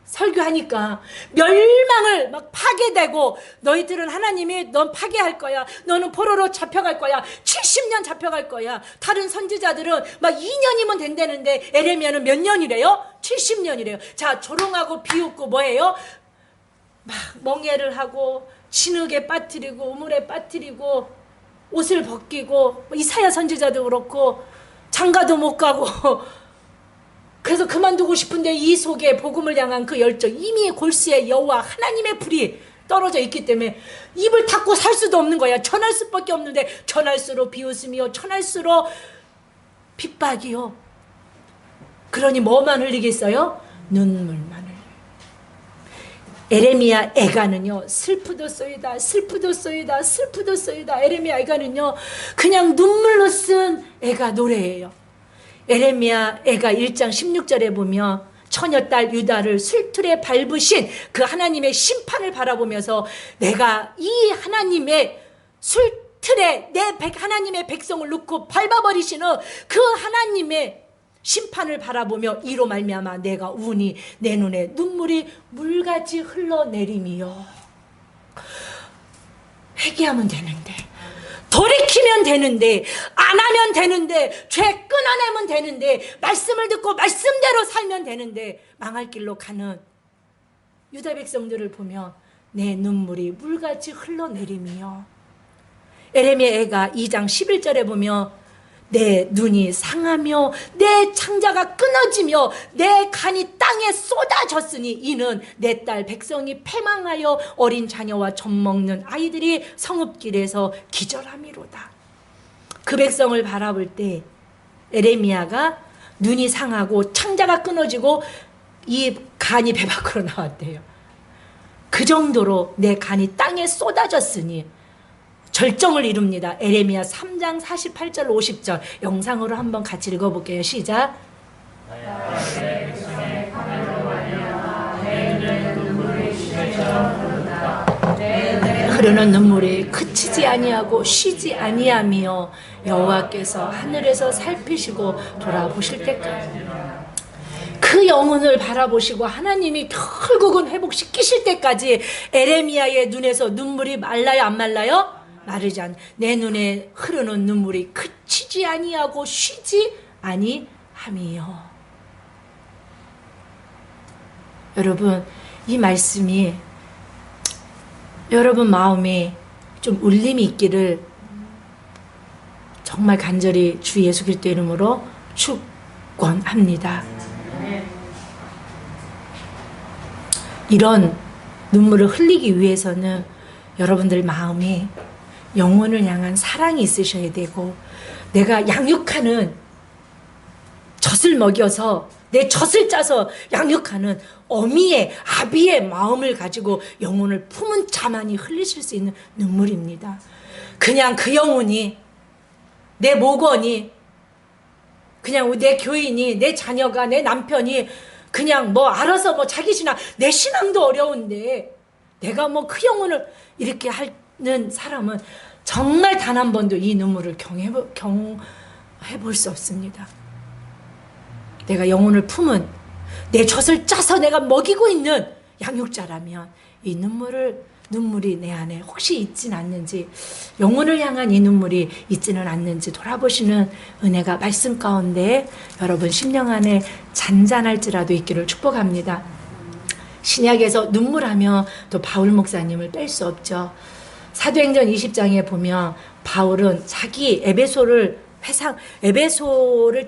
설교하니까 멸망을 막 파괴되고, 너희들은 하나님이 넌 파괴할 거야, 너는 포로로 잡혀갈 거야, 70년 잡혀갈 거야. 다른 선지자들은 막 2년이면 된다는데 에레미야는 몇 년이래요? 70년이래요. 자, 조롱하고 비웃고 뭐예요? 막 멍해를 하고 진흙에 빠뜨리고 우물에 빠뜨리고 옷을 벗기고, 이사야 선지자도 그렇고 장가도 못 가고 그래서 그만두고 싶은데 이 속에 복음을 향한 그 열정, 이미 골수에 여호와 하나님의 불이 떨어져 있기 때문에 입을 닫고 살 수도 없는 거야. 전할 수밖에 없는데 전할수록 비웃음이요, 전할수록 핍박이요. 그러니 뭐만 흘리겠어요? 눈물만 흘려요. 에레미야 애가는요, 슬프도소이다, 슬프도소이다, 슬프도소이다. 에레미야 애가는요, 그냥 눈물로 쓴 애가 노래예요. 에레미야 애가 1장 16절에 보면 처녀딸 유다를 술틀에 밟으신 그 하나님의 심판을 바라보면서, 내가 이 하나님의 술틀에 하나님의 백성을 놓고 밟아버리시는 그 하나님의 심판을 바라보며 이로 말미암아 내가 우니 내 눈에 눈물이 물같이 흘러내림이요. 회개하면 되는데, 돌이키면 되는데, 안 하면 되는데, 죄 끊어내면 되는데, 말씀을 듣고 말씀대로 살면 되는데, 망할 길로 가는 유다 백성들을 보며 내 눈물이 물같이 흘러내림이요. 에레미야가 2장 11절에 보며 내 눈이 상하며 내 창자가 끊어지며 내 간이 땅에 쏟아졌으니 이는 내 딸 백성이 패망하여 어린 자녀와 젖 먹는 아이들이 성읍길에서 기절함이로다. 그 백성을 바라볼 때 에레미야가 눈이 상하고 창자가 끊어지고 이 간이 배 밖으로 나왔대요. 그 정도로 내 간이 땅에 쏟아졌으니 절정을 이룹니다. 에레미야 3장 48절 50절 영상으로 한번 같이 읽어볼게요. 시작. 흐르는 눈물이 그치지 아니하고 쉬지 아니하며 여호와께서 하늘에서 살피시고 돌아보실 때까지 그 영혼을 바라보시고 하나님이 결국은 회복시키실 때까지 에레미야의 눈에서 눈물이 말라요, 안 말라요? 마르지 않. 내 눈에 흐르는 눈물이 그치지 아니하고 쉬지 아니함이요. 여러분, 이 말씀이 여러분 마음에 좀 울림이 있기를 정말 간절히 주 예수 그리스도 이름으로 축원합니다. 이런 눈물을 흘리기 위해서는 여러분들 마음에 영혼을 향한 사랑이 있으셔야 되고, 내가 양육하는 젖을 먹여서 내 젖을 짜서 양육하는 어미의 아비의 마음을 가지고 영혼을 품은 자만이 흘리실 수 있는 눈물입니다. 그냥 그 영혼이, 내 목원이, 그냥 내 교인이, 내 자녀가, 내 남편이 그냥 뭐 알아서 뭐 자기 신앙, 내 신앙도 어려운데 내가 뭐 그 영혼을 이렇게 하는 사람은 정말 단 한 번도 이 눈물을 경해볼 수 없습니다. 내가 영혼을 품은, 내 젖을 짜서 내가 먹이고 있는 양육자라면 이 눈물이 내 안에 혹시 있진 않는지, 영혼을 향한 이 눈물이 있지는 않는지 돌아보시는 은혜가 말씀 가운데 여러분 심령 안에 잔잔할지라도 있기를 축복합니다. 신약에서 눈물하며 또 바울 목사님을 뺄 수 없죠. 사도행전 20장에 보면 바울은 자기 에베소를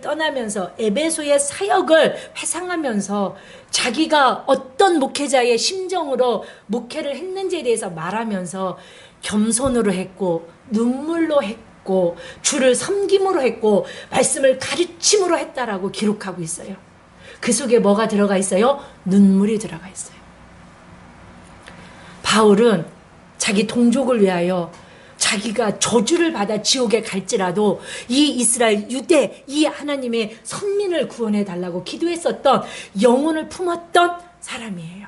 떠나면서 에베소의 사역을 회상하면서 자기가 어떤 목회자의 심정으로 목회를 했는지에 대해서 말하면서 겸손으로 했고, 눈물로 했고, 주를 섬김으로 했고, 말씀을 가르침으로 했다라고 기록하고 있어요. 그 속에 뭐가 들어가 있어요? 눈물이 들어가 있어요. 바울은 자기 동족을 위하여 자기가 저주를 받아 지옥에 갈지라도 이 이스라엘 유대 이 하나님의 선민을 구원해 달라고 기도했었던, 영혼을 품었던 사람이에요.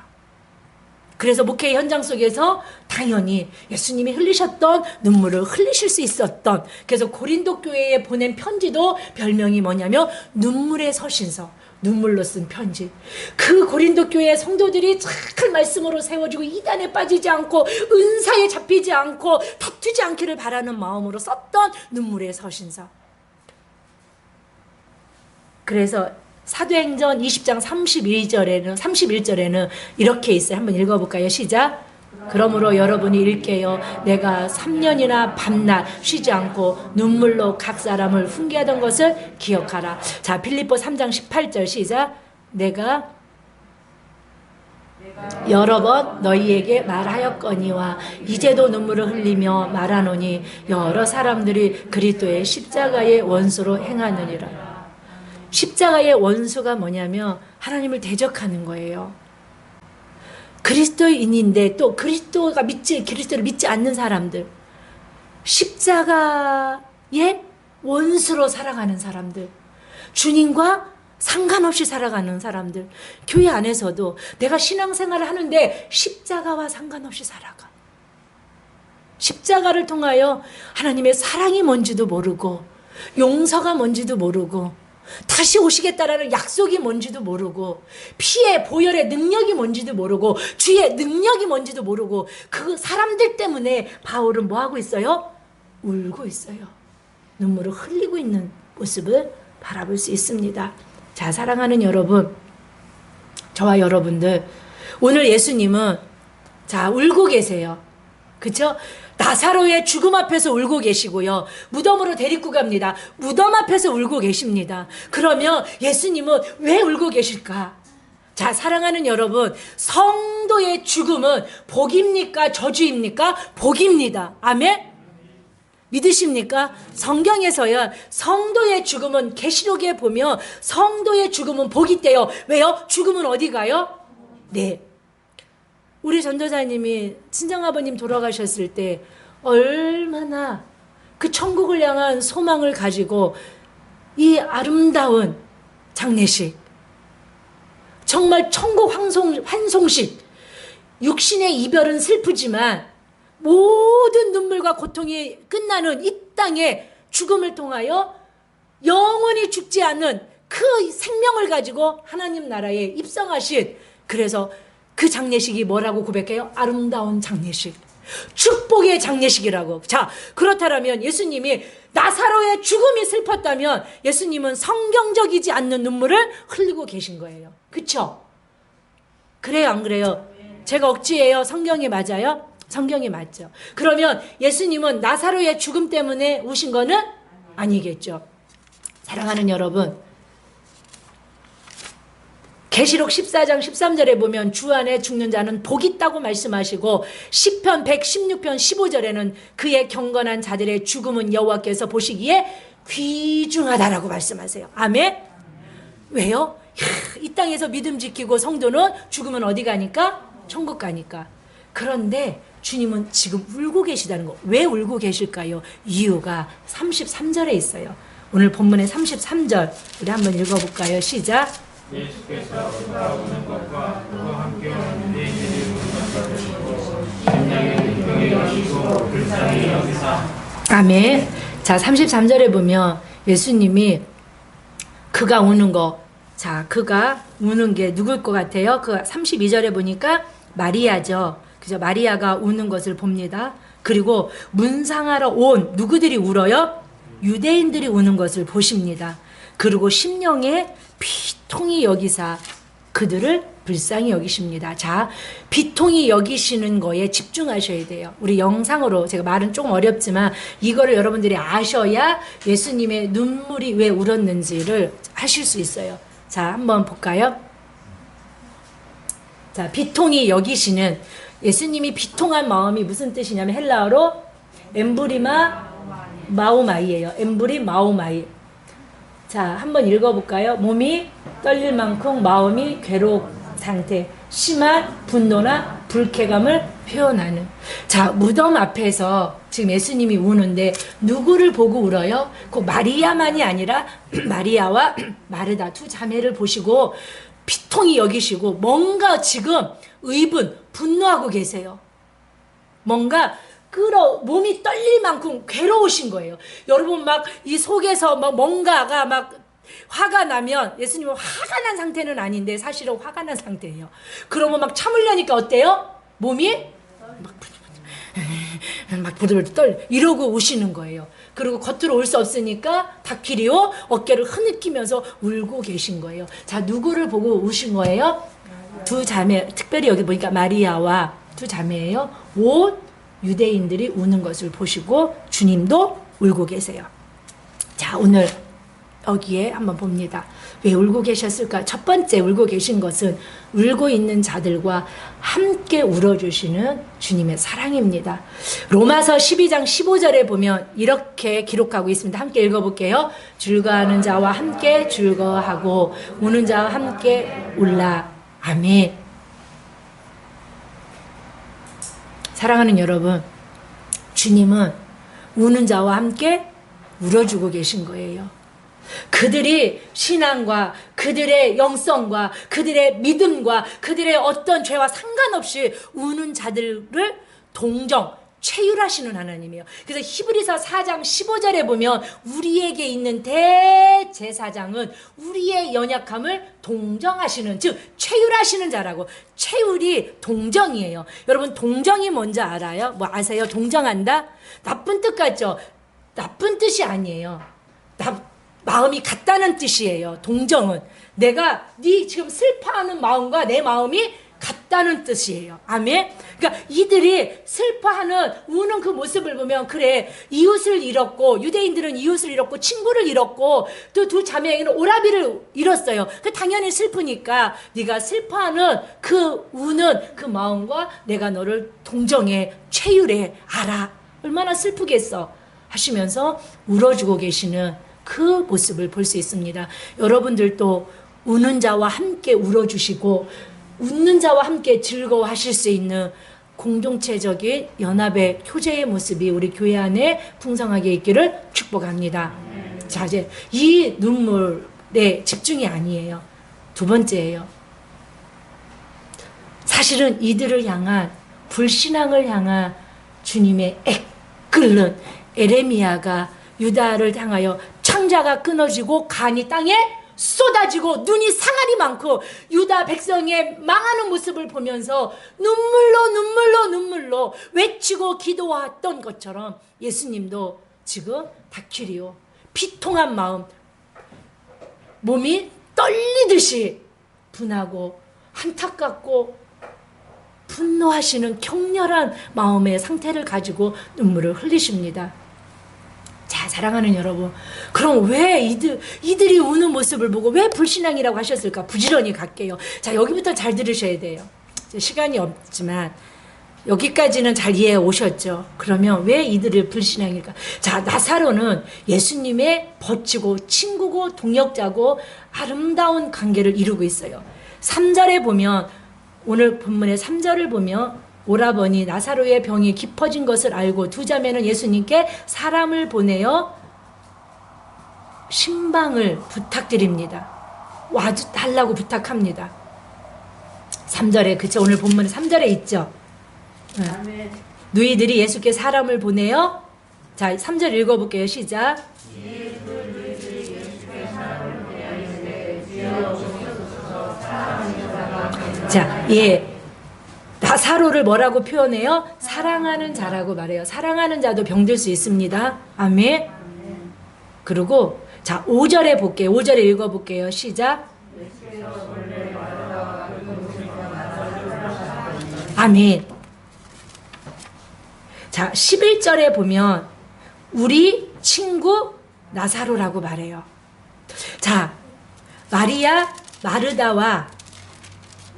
그래서 목회 현장 속에서 당연히 예수님이 흘리셨던 눈물을 흘리실 수 있었던, 그래서 고린도 교회에 보낸 편지도 별명이 뭐냐면 눈물의 서신서, 눈물로 쓴 편지. 그 고린도 교회 성도들이 착한 말씀으로 세워지고 이단에 빠지지 않고 은사에 잡히지 않고 다투지 않기를 바라는 마음으로 썼던 눈물의 서신서. 그래서 사도행전 20장 31절에는 이렇게 있어요. 한번 읽어볼까요? 시작. 그러므로 여러분이 읽게요. 내가 3년이나 밤낮 쉬지 않고 눈물로 각 사람을 훈계하던 것을 기억하라. 자, 빌립보 3장 18절 시작. 내가 여러 번 너희에게 말하였거니와 이제도 눈물을 흘리며 말하노니 여러 사람들이 그리스도의 십자가의 원수로 행하느니라. 십자가의 원수가 뭐냐면 하나님을 대적하는 거예요. 그리스도인인데 또 그리스도를 믿지 않는 사람들, 십자가의 원수로 살아가는 사람들, 주님과 상관없이 살아가는 사람들, 교회 안에서도 내가 신앙생활을 하는데 십자가와 상관없이 살아가. 십자가를 통하여 하나님의 사랑이 뭔지도 모르고 용서가 뭔지도 모르고 다시 오시겠다라는 약속이 뭔지도 모르고 피의 보혈의 능력이 뭔지도 모르고 주의 능력이 뭔지도 모르고 그 사람들 때문에 바울은 뭐 하고 있어요? 울고 있어요. 눈물을 흘리고 있는 모습을 바라볼 수 있습니다. 자, 사랑하는 여러분, 저와 여러분들, 오늘 예수님은 자 울고 계세요. 그쵸? 나사로의 죽음 앞에서 울고 계시고요. 무덤으로 데리고 갑니다. 무덤 앞에서 울고 계십니다. 그러면 예수님은 왜 울고 계실까? 자, 사랑하는 여러분, 성도의 죽음은 복입니까? 저주입니까? 복입니다. 아멘? 믿으십니까? 성경에서요, 성도의 죽음은, 계시록에 보면 성도의 죽음은 복이 있대요. 왜요? 죽음은 어디 가요? 네. 우리 전도사님이 친정아버님 돌아가셨을 때 얼마나 그 천국을 향한 소망을 가지고 이 아름다운 장례식, 정말 천국 환송식, 육신의 이별은 슬프지만 모든 눈물과 고통이 끝나는 이 땅의 죽음을 통하여 영원히 죽지 않는 그 생명을 가지고 하나님 나라에 입성하신, 그래서 그 장례식이 뭐라고 고백해요? 아름다운 장례식, 축복의 장례식이라고. 자, 그렇다면 예수님이 나사로의 죽음이 슬펐다면 예수님은 성경적이지 않는 눈물을 흘리고 계신 거예요. 그쵸? 그래요, 안 그래요? 제가 억지예요? 성경이 맞아요? 성경이 맞죠. 그러면 예수님은 나사로의 죽음 때문에 우신 거는 아니겠죠. 사랑하는 여러분, 계시록 14장 13절에 보면 주 안에 죽는 자는 복이 있다고 말씀하시고, 시편 116편 15절에는 그의 경건한 자들의 죽음은 여호와께서 보시기에 귀중하다라고 말씀하세요. 아멘? 왜요? 이 땅에서 믿음 지키고 성도는 죽으면 어디 가니까? 천국 가니까. 그런데 주님은 지금 울고 계시다는 거. 왜 울고 계실까요? 이유가 33절에 있어요. 오늘 본문의 33절 우리 한번 읽어볼까요? 시작. 예수께서 돌아오는 것과 그와 함께 오는 유대인들이 우는 것을 보시고 심령에 기쁘게 여기시고 불쌍히 여기사. 아멘. 자, 33절에 보면 예수님이 그가 우는 거, 자, 그가 우는 게 누굴 것 같아요? 그 32절에 보니까 마리아죠. 그죠? 마리아가 우는 것을 봅니다. 그리고 문상하러 온 누구들이 울어요? 유대인들이 우는 것을 보십니다. 그리고 심령에 비통히 여기사 그들을 불쌍히 여기십니다. 자, 비통히 여기시는 거에 집중하셔야 돼요. 우리 영상으로, 제가 말은 조금 어렵지만 이거를 여러분들이 아셔야 예수님의 눈물이 왜 울었는지를 하실 수 있어요. 자, 한번 볼까요? 자, 비통히 여기시는, 예수님이 비통한 마음이 무슨 뜻이냐면 헬라어로 엠브리마 마오마이예요. 엠브리 마오마이. 자, 한번 읽어볼까요? 몸이 떨릴 만큼 마음이 괴로운 상태, 심한 분노나 불쾌감을 표현하는. 자, 무덤 앞에서 지금 예수님이 우는데 누구를 보고 울어요? 그 마리아만이 아니라 마리아와 마르다 두 자매를 보시고 비통히 여기시고 뭔가 지금 의분, 분노하고 계세요. 뭔가 몸이 떨릴 만큼 괴로우신 거예요. 여러분 막 이 속에서 막 뭔가가 막 화가 나면, 예수님은 화가 난 상태는 아닌데 사실은 화가 난 상태예요. 그러면 막 참으려니까 어때요? 몸이 막 부들부들 떨려 이러고 우시는 거예요. 그리고 겉으로 울 수 없으니까 닭피리오 어깨를 흐느끼면서 울고 계신 거예요. 자, 누구를 보고 우신 거예요? 두 자매, 특별히 여기 보니까 마리아와 두 자매예요. 온 유대인들이 우는 것을 보시고 주님도 울고 계세요. 자, 오늘 여기에 한번 봅니다. 왜 울고 계셨을까? 첫 번째 울고 계신 것은 울고 있는 자들과 함께 울어주시는 주님의 사랑입니다. 로마서 12장 15절에 보면 이렇게 기록하고 있습니다. 함께 읽어볼게요. 즐거워하는 자와 함께 즐거워하고 우는 자와 함께 울라. 아멘. 사랑하는 여러분, 주님은 우는 자와 함께 울어주고 계신 거예요. 그들이 신앙과 그들의 영성과 그들의 믿음과 그들의 어떤 죄와 상관없이 우는 자들을 동정, 최율하시는 하나님이에요. 그래서 히브리서 4장 15절에 보면 우리에게 있는 대제사장은 우리의 연약함을 동정하시는, 즉 최율하시는 자라고. 최율이 동정이에요. 여러분 동정이 뭔지 알아요? 뭐 아세요? 동정한다? 나쁜 뜻 같죠? 나쁜 뜻이 아니에요. 마음이 같다는 뜻이에요. 동정은 내가 네 지금 슬퍼하는 마음과 내 마음이 같다는 뜻이에요. 아멘. 그러니까 이들이 슬퍼하는 우는 그 모습을 보면, 그래, 이웃을 잃었고, 유대인들은 이웃을 잃었고 친구를 잃었고 또 두 자매에게는 오라비를 잃었어요. 그 당연히 슬프니까 네가 슬퍼하는 그 우는 그 마음과 내가 너를 동정해, 최율해, 알아. 얼마나 슬프겠어 하시면서 울어주고 계시는 그 모습을 볼 수 있습니다. 여러분들도 우는 자와 함께 울어주시고 웃는 자와 함께 즐거워하실 수 있는 공동체적인 연합의 교제의 모습이 우리 교회 안에 풍성하게 있기를 축복합니다. 자, 이제 이 눈물에 집중이 아니에요. 두 번째예요. 사실은 이들을 향한, 불신앙을 향한 주님의 애끓는 에레미야가 유다를 향하여 창자가 끊어지고 간이 땅에 쏟아지고 눈이 상하리 많고 유다 백성의 망하는 모습을 보면서 눈물로 외치고 기도했던 것처럼 예수님도 지금 다큐리오, 비통한 마음, 몸이 떨리듯이 분하고 안타깝고 분노하시는 격렬한 마음의 상태를 가지고 눈물을 흘리십니다. 자, 사랑하는 여러분, 그럼 왜 이들이 우는 모습을 보고 왜 불신앙이라고 하셨을까? 부지런히 갈게요. 자, 여기부터 잘 들으셔야 돼요. 시간이 없지만 여기까지는 잘 이해해 오셨죠? 그러면 왜 이들을 불신앙일까? 자, 나사로는 예수님의 버치고 친구고 동역자고 아름다운 관계를 이루고 있어요. 3절에 보면, 오늘 본문의 3절을 보면 오라버니 나사로의 병이 깊어진 것을 알고 두 자매는 예수님께 사람을 보내어 신방을 부탁드립니다. 와달라고 부탁합니다. 3절에, 그쵸? 오늘 본문 3절에 있죠? 네. 누이들이 예수께 사람을 보내어, 자, 3절 읽어볼게요. 시작. 자, 예. 나사로를 뭐라고 표현해요? 사랑하는 자라고 말해요. 사랑하는 자도 병들 수 있습니다. 아멘. 그리고 자, 5절에 볼게요. 5절에 읽어볼게요. 시작. 아멘. 자, 11절에 보면 우리 친구 나사로라고 말해요. 자, 마리아, 마르다와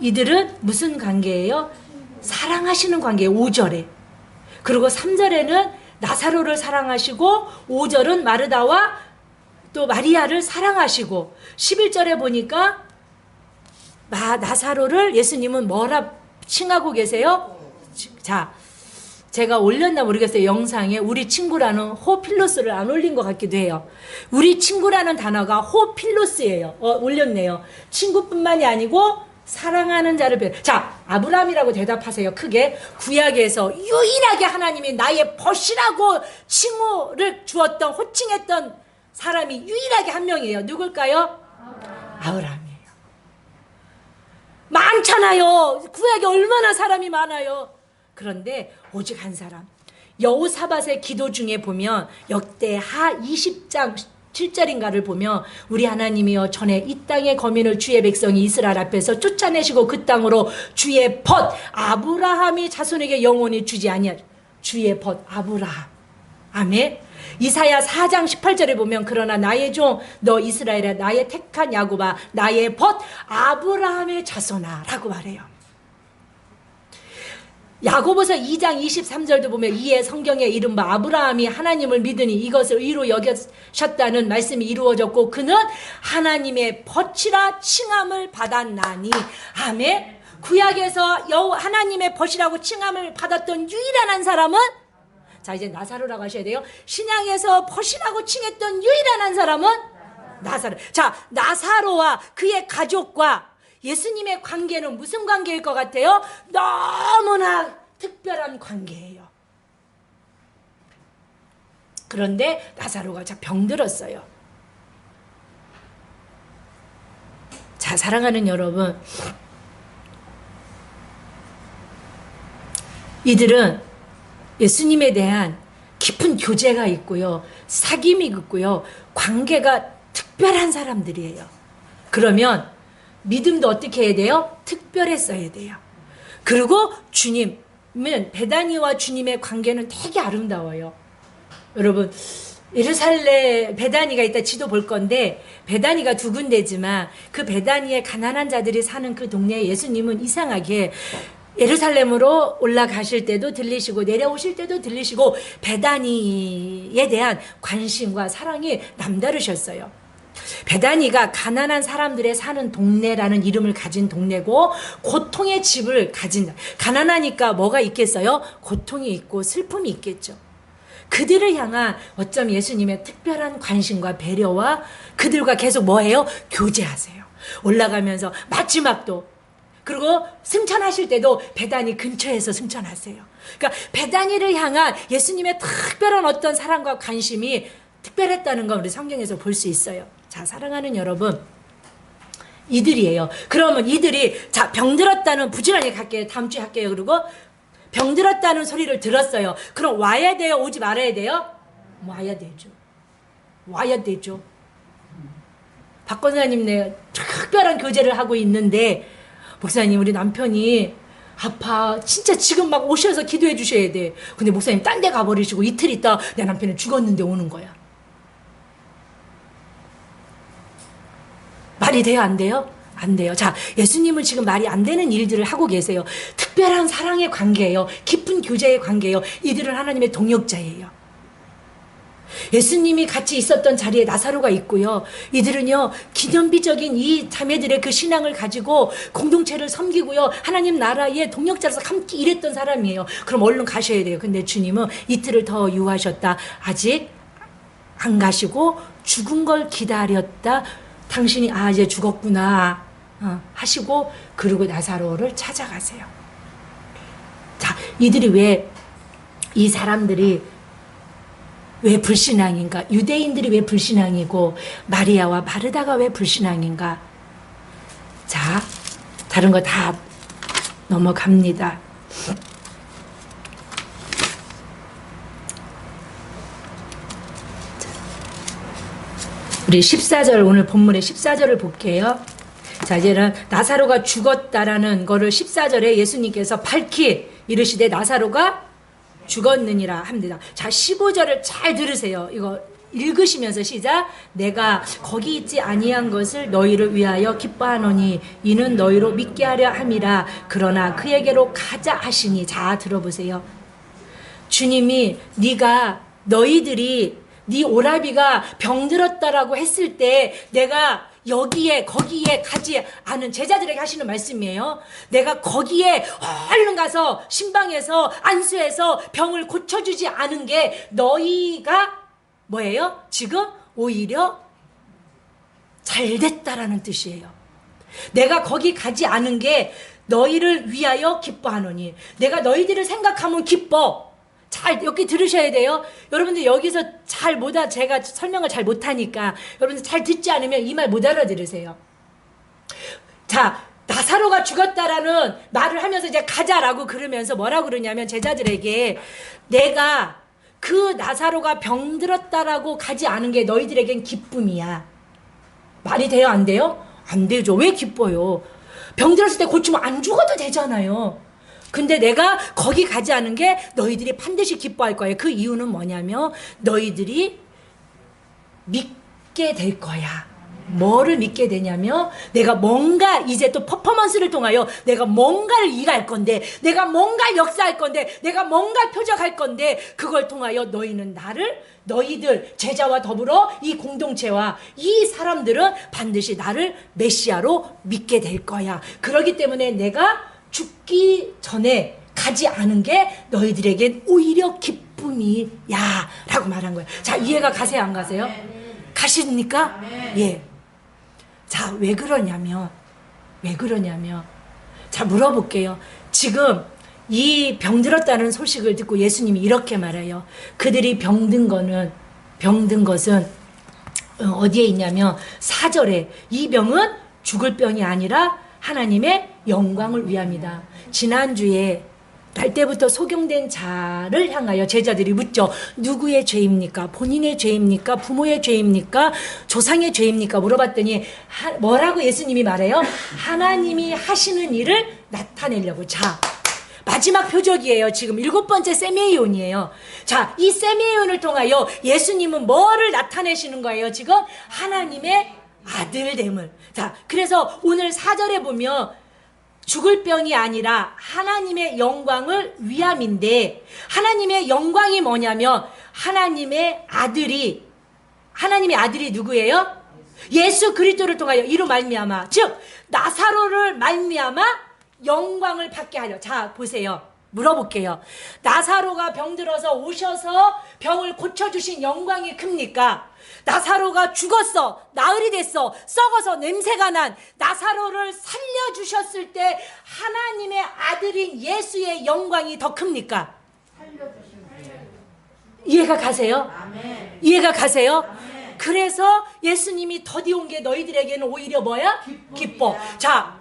이들은 무슨 관계예요? 사랑하시는 관계예요. 5절에. 그리고 3절에는 나사로를 사랑하시고 5절은 마르다와 또 마리아를 사랑하시고 11절에 보니까 나사로를 예수님은 뭐라 칭하고 계세요? 자, 제가 올렸나 모르겠어요. 영상에 우리 친구라는 호필로스를 안 올린 것 같기도 해요. 우리 친구라는 단어가 호필로스예요. 올렸네요. 친구뿐만이 아니고 사랑하는 자를 배워. 자, 아브라함이라고 대답하세요. 크게. 구약에서 유일하게 하나님이 나의 벗이라고 칭호를 주었던, 호칭했던 사람이 유일하게 한 명이에요. 누굴까요? 아브라함이에요. 많잖아요. 구약에 얼마나 사람이 많아요. 그런데 오직 한 사람. 여호사밧의 기도 중에 보면 역대하 20장 7절인가를 보면 우리 하나님이여 전에 이 땅의 거민을 주의 백성이 이스라엘 앞에서 쫓아내시고 그 땅으로 주의 벗 아브라함이 자손에게 영원히 주지 아니하 주의 벗 아브라함. 아멘. 이사야 4장 18절에 보면 그러나 나의 종 너 이스라엘아 나의 택한 야곱아 나의 벗 아브라함의 자손아 라고 말해요. 야고보서 2장 23절도 보면 이에 성경에 이른바 아브라함이 하나님을 믿으니 이것을 의로 여겼다는 말씀이 이루어졌고 그는 하나님의 벗이라 칭함을 받았나니. 아멘. 구약에서 하나님의 벗이라고 칭함을 받았던 유일한 한 사람은, 자, 이제 나사로라고 하셔야 돼요. 신약에서 벗이라고 칭했던 유일한 한 사람은 나사로. 자, 나사로와 그의 가족과 예수님의 관계는 무슨 관계일 것 같아요? 너무나 특별한 관계예요. 그런데 나사로가 병들었어요. 자, 사랑하는 여러분, 이들은 예수님에 대한 깊은 교제가 있고요, 사귐이 있고요, 관계가 특별한 사람들이에요. 그러면 믿음도 어떻게 해야 돼요? 특별했어야 돼요. 그리고 주님은, 베다니와 주님의 관계는 되게 아름다워요. 여러분, 예루살렘 베다니가 이따 지도 볼 건데, 베다니가 두 군데지만 그 베다니에 가난한 자들이 사는 그 동네에 예수님은 이상하게 예루살렘으로 올라가실 때도 들리시고 내려오실 때도 들리시고 베다니에 대한 관심과 사랑이 남다르셨어요. 베다니가 가난한 사람들의 사는 동네라는 이름을 가진 동네고, 고통의 집을 가진, 가난하니까 뭐가 있겠어요? 고통이 있고 슬픔이 있겠죠. 그들을 향한 어쩜 예수님의 특별한 관심과 배려와 그들과 계속 뭐해요? 교제하세요. 올라가면서 마지막도, 그리고 승천하실 때도 베다니 근처에서 승천하세요. 그러니까 베다니를 향한 예수님의 특별한 어떤 사랑과 관심이 특별했다는 걸 우리 성경에서 볼 수 있어요. 자, 사랑하는 여러분, 이들이에요. 그러면 이들이, 자, 병들었다는, 부지런히 갈게요. 다음 주에 할게요. 그리고 병들었다는 소리를 들었어요. 그럼 와야 돼요? 오지 말아야 돼요? 와야 되죠. 와야 되죠. 박 권사님, 네, 특별한 교제를 하고 있는데, 목사님, 우리 남편이 아파. 진짜 지금 막 오셔서 기도해 주셔야 돼. 근데 목사님 딴 데 가버리시고 이틀 있다 내 남편은 죽었는데 오는 거야. 말이 돼요? 안 돼요? 안 돼요. 자, 예수님은 지금 말이 안 되는 일들을 하고 계세요. 특별한 사랑의 관계예요. 깊은 교제의 관계예요. 이들은 하나님의 동역자예요. 예수님이 같이 있었던 자리에 나사로가 있고요. 이들은요, 기념비적인 이 자매들의 그 신앙을 가지고 공동체를 섬기고요, 하나님 나라의 동역자로서 함께 일했던 사람이에요. 그럼 얼른 가셔야 돼요. 근데 주님은 이틀을 더 유하셨다. 아직 안 가시고 죽은 걸 기다렸다. 당신이 이제 죽었구나 하시고, 그리고 나사로를 찾아가세요. 자, 이들이 왜, 이 사람들이 왜 불신앙인가? 유대인들이 왜 불신앙이고 마리아와 마르다가 왜 불신앙인가? 자, 다른 거 다 넘어갑니다. 우리 14절, 오늘 본문의 14절을 볼게요. 자, 이제는 나사로가 죽었다라는 거를 14절에 예수님께서 밝히 이르시되 나사로가 죽었느니라 합니다. 자, 15절을 잘 들으세요. 이거 읽으시면서 시작. 내가 거기 있지 아니한 것을 너희를 위하여 기뻐하노니 이는 너희로 믿게 하려 함이라. 그러나 그에게로 가자 하시니. 자, 들어보세요. 주님이 너희들이 네 오라비가 병들었다라고 했을 때 내가 여기에 거기에 가지 않은, 제자들에게 하시는 말씀이에요. 내가 거기에 얼른 가서 신방에서 안수해서 병을 고쳐주지 않은 게 너희가 뭐예요? 지금 오히려 잘됐다라는 뜻이에요. 내가 거기 가지 않은 게 너희를 위하여 기뻐하노니. 내가 너희들을 생각하면 기뻐. 잘 여기 들으셔야 돼요. 여러분들 여기서 제가 설명을 잘 못하니까 여러분들 잘 듣지 않으면 이 말 못 알아들으세요. 자, 나사로가 죽었다라는 말을 하면서 이제 가자라고 그러면서 뭐라고 그러냐면, 제자들에게 내가 그 나사로가 병들었다라고 가지 않은 게 너희들에겐 기쁨이야. 말이 돼요? 안 돼요? 안 되죠. 왜 기뻐요? 병들었을 때 고치면 안 죽어도 되잖아요. 근데 내가 거기 가지 않은 게 너희들이 반드시 기뻐할 거예요. 그 이유는 뭐냐면 너희들이 믿게 될 거야. 뭐를 믿게 되냐면 내가 뭔가 이제 또 퍼포먼스를 통하여 내가 뭔가를 일할 건데, 내가 뭔가 역사할 건데, 내가 뭔가 표적할 건데, 그걸 통하여 너희들 제자와 더불어 이 공동체와 이 사람들은 반드시 나를 메시아로 믿게 될 거야. 그렇기 때문에 내가 죽기 전에 가지 않은 게 너희들에겐 오히려 기쁨이야 라고 말한 거예요. 자, 이해가 가세요? 안 가세요? 가십니까? 예. 자, 왜 그러냐면 자, 물어볼게요. 지금 이 병들었다는 소식을 듣고 예수님이 이렇게 말해요. 그들이 병든 것은 어디에 있냐면 4절에 이 병은 죽을 병이 아니라 하나님의 영광을 위함이다. 지난주에 날 때부터 소경된 자를 향하여 제자들이 묻죠. 누구의 죄입니까? 본인의 죄입니까? 부모의 죄입니까? 조상의 죄입니까? 물어봤더니 뭐라고 예수님이 말해요? 하나님이 하시는 일을 나타내려고. 자, 마지막 표적이에요. 지금 7번째 세메이온이에요. 자, 이 세메이온을 통하여 예수님은 뭐를 나타내시는 거예요? 지금 하나님의 아들됨을. 자, 그래서 오늘 4절에 보면 죽을 병이 아니라 하나님의 영광을 위함인데, 하나님의 영광이 뭐냐면 하나님의 아들이 누구예요? 예수 그리스도를 통하여 이로 말미암아, 즉 나사로를 말미암아 영광을 받게 하려. 자, 보세요. 물어볼게요. 나사로가 병들어서 오셔서 병을 고쳐주신 영광이 큽니까? 나사로가 죽었어, 나흘이 됐어, 썩어서 냄새가 난 나사로를 살려주셨을 때 하나님의 아들인 예수의 영광이 더 큽니까? 이해가 가세요? 이해가 가세요? 그래서 예수님이 더디 온 게 너희들에게는 오히려 뭐야? 기뻐. 자,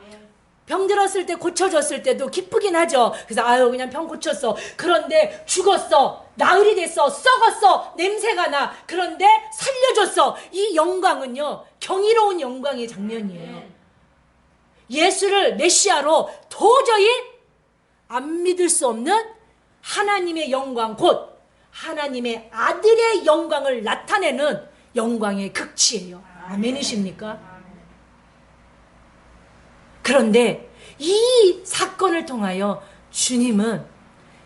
병들었을 때 고쳐졌을 때도 기쁘긴 하죠. 그래서 아유 그냥 병 고쳤어. 그런데 죽었어, 나흘이 됐어, 썩었어, 냄새가 나. 그런데 살려줬어. 이 영광은요, 경이로운 영광의 장면이에요. 예수를 메시아로 도저히 안 믿을 수 없는 하나님의 영광, 곧 하나님의 아들의 영광을 나타내는 영광의 극치예요. 아멘이십니까? 그런데 이 사건을 통하여 주님은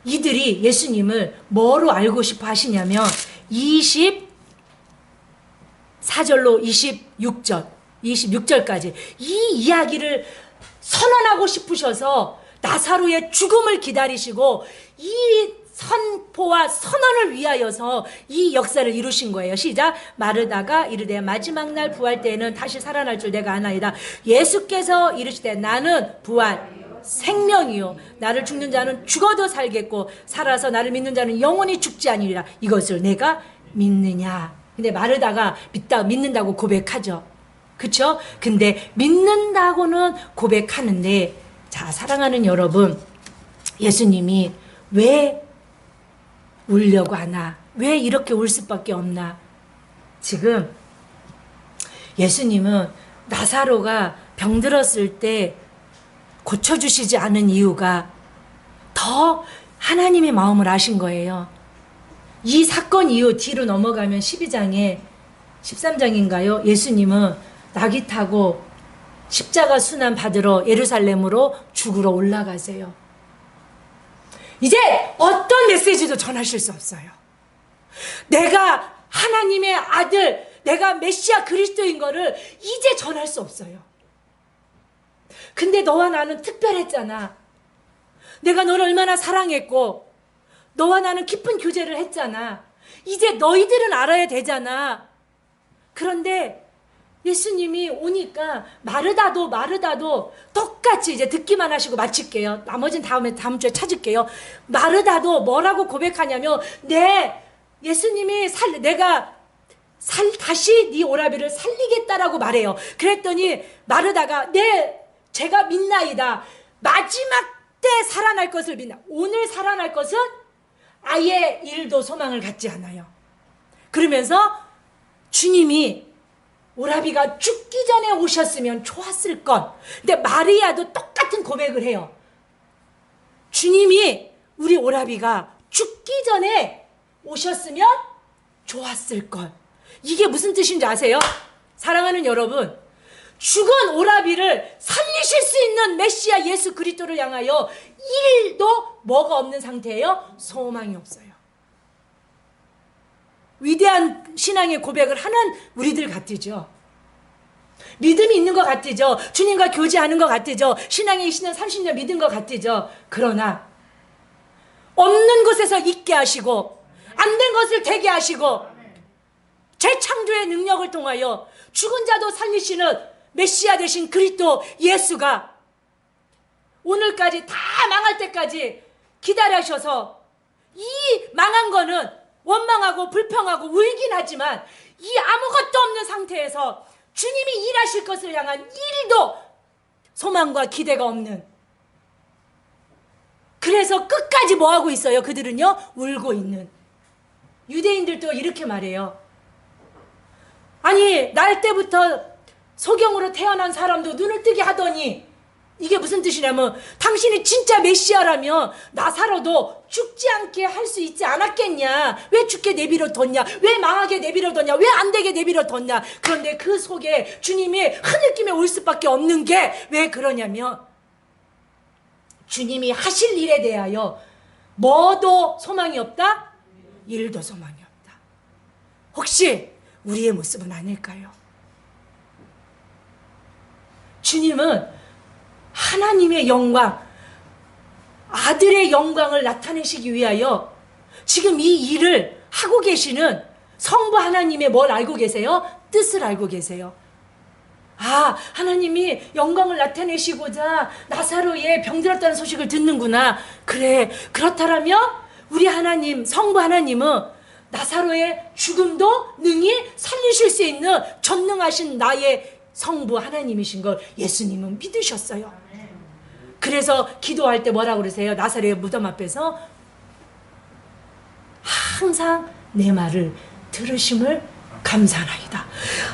이들이 예수님을 뭐로 알고 싶어 하시냐면 24절로 26절까지 이 이야기를 선언하고 싶으셔서 나사로의 죽음을 기다리시고 이 선포와 선언을 위하여서 이 역사를 이루신 거예요. 시작. 마르다가 이르되 마지막 날 부활 때에는 다시 살아날 줄 내가 아나이다. 예수께서 이르시되 나는 부활 생명이요 나를 죽는 자는 죽어도 살겠고 살아서 나를 믿는 자는 영원히 죽지 아니리라. 이것을 내가 믿느냐. 근데 마르다가 믿는다고 고백하죠. 그쵸? 근데 믿는다고는 고백하는데, 자, 사랑하는 여러분, 예수님이 왜 울려고 하나? 왜 이렇게 울 수밖에 없나? 지금 예수님은 나사로가 병들었을 때 고쳐주시지 않은 이유가 더 하나님의 마음을 아신 거예요. 이 사건 이후 뒤로 넘어가면 12장에 13장인가요? 예수님은 낙이 타고 십자가 순환 받으러 예루살렘으로 죽으러 올라가세요. 이제 어떤 메시지도 전하실 수 없어요. 내가 하나님의 아들, 내가 메시아 그리스도인 거를 이제 전할 수 없어요. 근데 너와 나는 특별했잖아. 내가 너를 얼마나 사랑했고 너와 나는 깊은 교제를 했잖아. 이제 너희들은 알아야 되잖아. 그런데 예수님이 오니까 마르다도 똑같이 이제 듣기만 하시고 마칠게요. 나머지는 다음 주에 찾을게요. 마르다도 뭐라고 고백하냐면 예수님이 내가 다시 네 오라비를 살리겠다라고 말해요. 그랬더니 마르다가 제가 믿나이다. 마지막 때 살아날 것을 믿나. 오늘 살아날 것은 아예 1도 소망을 갖지 않아요. 그러면서 주님이 오라비가 죽기 전에 오셨으면 좋았을 것. 근데 마리아도 똑같은 고백을 해요. 주님이 우리 오라비가 죽기 전에 오셨으면 좋았을 것. 이게 무슨 뜻인지 아세요? 사랑하는 여러분, 죽은 오라비를 살리실 수 있는 메시아 예수 그리스도를 향하여 1도 뭐가 없는 상태예요? 소망이 없어요. 위대한 신앙의 고백을 하는 우리들 같으죠. 믿음이 있는 것 같으죠. 주님과 교제하는 것 같으죠. 신앙의 신은 30년 믿은 것 같으죠. 그러나 없는 곳에서 있게 하시고 안 된 것을 되게 하시고 재창조의 능력을 통하여 죽은 자도 살리시는 메시아 되신 그리스도 예수가 오늘까지 다 망할 때까지 기다리셔서 이 망한 거는 원망하고 불평하고 울긴 하지만 이 아무것도 없는 상태에서 주님이 일하실 것을 향한 일도 소망과 기대가 없는, 그래서 끝까지 뭐하고 있어요? 그들은요, 울고 있는. 유대인들도 이렇게 말해요. 아니, 날 때부터 소경으로 태어난 사람도 눈을 뜨게 하더니, 이게 무슨 뜻이냐면 당신이 진짜 메시아라면 나사로도 죽지 않게 할 수 있지 않았겠냐? 왜 죽게 내버려뒀냐? 왜 망하게 내버려뒀냐? 왜 안 되게 내버려뒀냐? 그런데 그 속에 주님이 흐느낌에 올 수밖에 없는 게 왜 그러냐면, 주님이 하실 일에 대하여 뭐도 소망이 없다? 일도 소망이 없다. 혹시 우리의 모습은 아닐까요? 주님은 하나님의 영광, 아들의 영광을 나타내시기 위하여 지금 이 일을 하고 계시는 성부 하나님의 뭘 알고 계세요? 뜻을 알고 계세요. 아, 하나님이 영광을 나타내시고자 나사로의 병들었다는 소식을 듣는구나. 그래, 그렇다라면 우리 하나님, 성부 하나님은 나사로의 죽음도 능히 살리실 수 있는 전능하신 나의 성부 하나님이신 걸 예수님은 믿으셨어요. 그래서 기도할 때 뭐라고 그러세요? 나사로의 무덤 앞에서 항상 내 말을 들으심을 감사하나이다.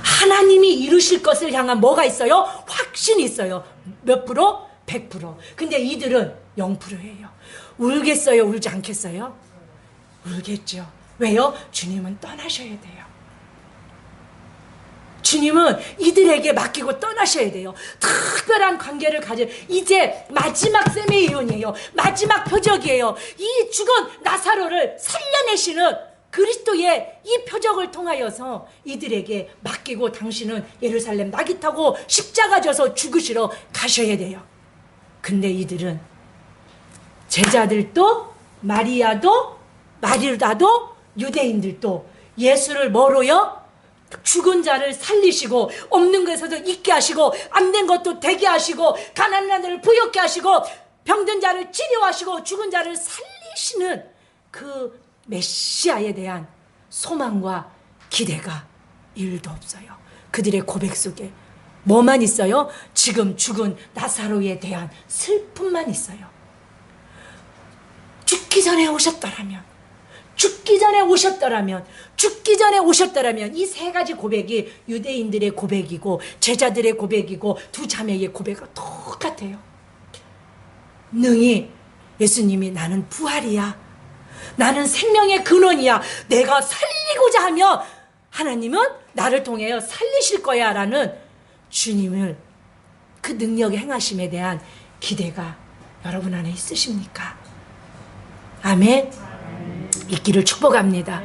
하나님이 이루실 것을 향한 뭐가 있어요? 확신이 있어요. 몇 프로? 100%. 근데 이들은 0%예요. 울겠어요? 울지 않겠어요? 울겠죠. 왜요? 주님은 떠나셔야 돼요. 주님은 이들에게 맡기고 떠나셔야 돼요. 특별한 관계를 가질, 이제 마지막 세메이온이에요. 마지막 표적이에요. 이 죽은 나사로를 살려내시는 그리스도의 이 표적을 통하여서 이들에게 맡기고 당신은 예루살렘 나귀 타고 십자가 져서 죽으시러 가셔야 돼요. 근데 이들은, 제자들도 마리아도 마릴다도 유대인들도 예수를 뭐로요? 죽은 자를 살리시고, 없는 것에서도 있게 하시고, 안 된 것도 되게 하시고, 가난한 자를 부욕게 하시고, 병든 자를 치료하시고, 죽은 자를 살리시는 그 메시아에 대한 소망과 기대가 1도 없어요. 그들의 고백 속에 뭐만 있어요? 지금 죽은 나사로에 대한 슬픔만 있어요. 죽기 전에 오셨더라면, 죽기 전에 오셨더라면, 죽기 전에 오셨더라면, 이 세 가지 고백이 유대인들의 고백이고 제자들의 고백이고 두 자매의 고백과 똑같아요. 능히 예수님이 나는 부활이야, 나는 생명의 근원이야, 내가 살리고자 하면 하나님은 나를 통하여 살리실 거야 라는 주님을, 그 능력의 행하심에 대한 기대가 여러분 안에 있으십니까? 아멘. 있기를 축복합니다.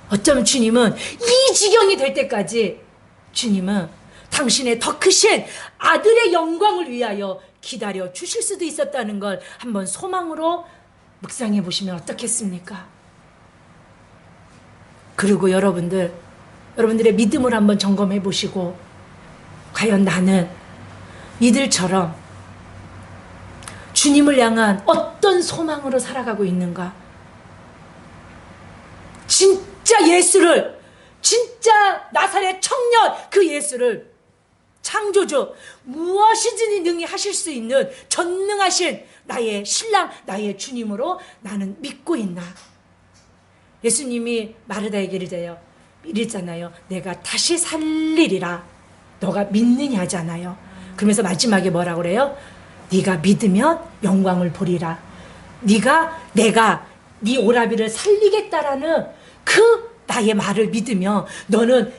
어쩌면 주님은 이 지경이 될 때까지 주님은 당신의 더 크신 아들의 영광을 위하여 기다려 주실 수도 있었다는 걸 한번 소망으로 묵상해 보시면 어떻겠습니까? 그리고 여러분들의 믿음을 한번 점검해 보시고, 과연 나는 이들처럼 주님을 향한 어떤 소망으로 살아가고 있는가? 진짜 예수를, 진짜 나사렛 청년 그 예수를, 창조주, 무엇이든지 능히 하실 수 있는 전능하신 나의 신랑, 나의 주님으로 나는 믿고 있나? 예수님이 마르다에게 이랬잖아요. 내가 다시 살리리라. 너가 믿느냐 하잖아요. 그러면서 마지막에 뭐라고 그래요? 네가 믿으면 영광을 보리라. 내가 네 오라비를 살리겠다라는 그 나의 말을 믿으면 너는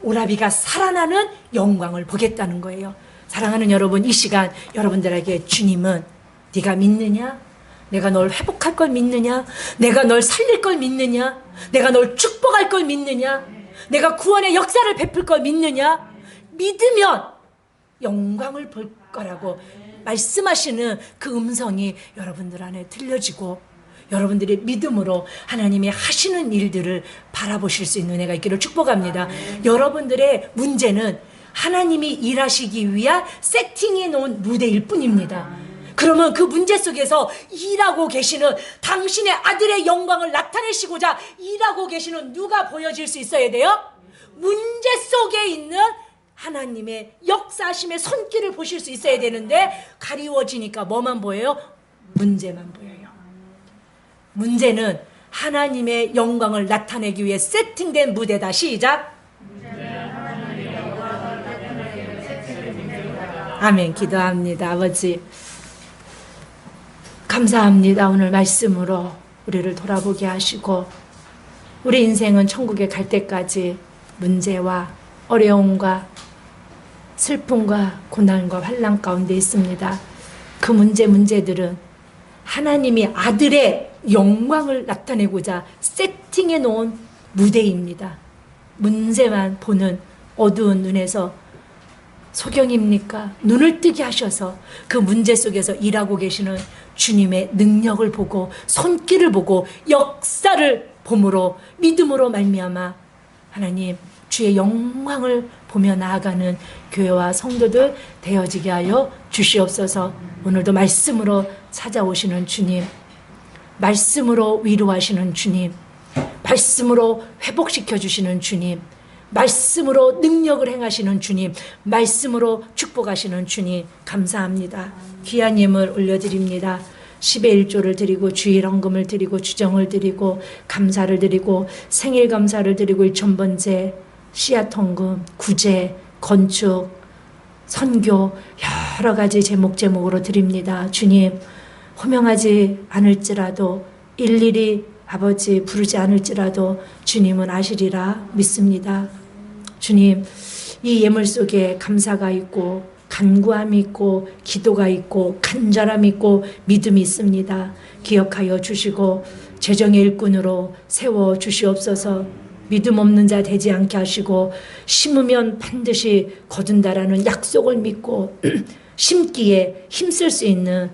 오라비가 살아나는 영광을 보겠다는 거예요. 사랑하는 여러분, 이 시간 여러분들에게 주님은 네가 믿느냐? 내가 널 회복할 걸 믿느냐? 내가 널 살릴 걸 믿느냐? 내가 널 축복할 걸 믿느냐? 내가 구원의 역사를 베풀 걸 믿느냐? 믿으면 영광을 볼 거라고 말씀하시는 그 음성이 여러분들 안에 들려지고, 여러분들의 믿음으로 하나님이 하시는 일들을 바라보실 수 있는 은혜가 있기를 축복합니다. 여러분들의 문제는 하나님이 일하시기 위한 세팅해 놓은 무대일 뿐입니다. 그러면 그 문제 속에서 일하고 계시는 당신의 아들의 영광을 나타내시고자 일하고 계시는 누가 보여질 수 있어야 돼요? 문제 속에 있는 하나님의 역사하심의 손길을 보실 수 있어야 되는데 가리워지니까 뭐만 보여요? 문제만 보여요. 문제는 하나님의 영광을 나타내기 위해 세팅된 무대다. 시작. 아멘. 기도합니다. 아버지, 감사합니다. 오늘 말씀으로 우리를 돌아보게 하시고 우리 인생은 천국에 갈 때까지 문제와 어려움과 슬픔과 고난과 환난 가운데 있습니다. 그 문제들은 하나님이 아들의 영광을 나타내고자 세팅해 놓은 무대입니다. 문제만 보는 어두운 눈에서 소경입니까? 눈을 뜨게 하셔서 그 문제 속에서 일하고 계시는 주님의 능력을 보고 손길을 보고 역사를 봄으로 믿음으로 말미암아 하나님 주의 영광을 보며 나아가는 교회와 성도들 되어지게 하여 주시옵소서. 오늘도 말씀으로 찾아오시는 주님, 말씀으로 위로하시는 주님, 말씀으로 회복시켜 주시는 주님, 말씀으로 능력을 행하시는 주님, 말씀으로 축복하시는 주님, 감사합니다. 귀한 예물 올려드립니다. 10의 1조를 드리고 주일 헌금을 드리고 주정을 드리고 감사를 드리고 생일 감사를 드리고 1000번째 씨앗 헌금, 구제, 건축, 선교 여러 가지 제목으로 드립니다. 주님, 호명하지 않을지라도 일일이 아버지 부르지 않을지라도 주님은 아시리라 믿습니다. 주님, 이 예물 속에 감사가 있고 간구함이 있고 기도가 있고 간절함이 있고 믿음이 있습니다. 기억하여 주시고 재정의 일꾼으로 세워 주시옵소서. 믿음 없는 자 되지 않게 하시고 심으면 반드시 거둔다라는 약속을 믿고 심기에 힘쓸 수 있는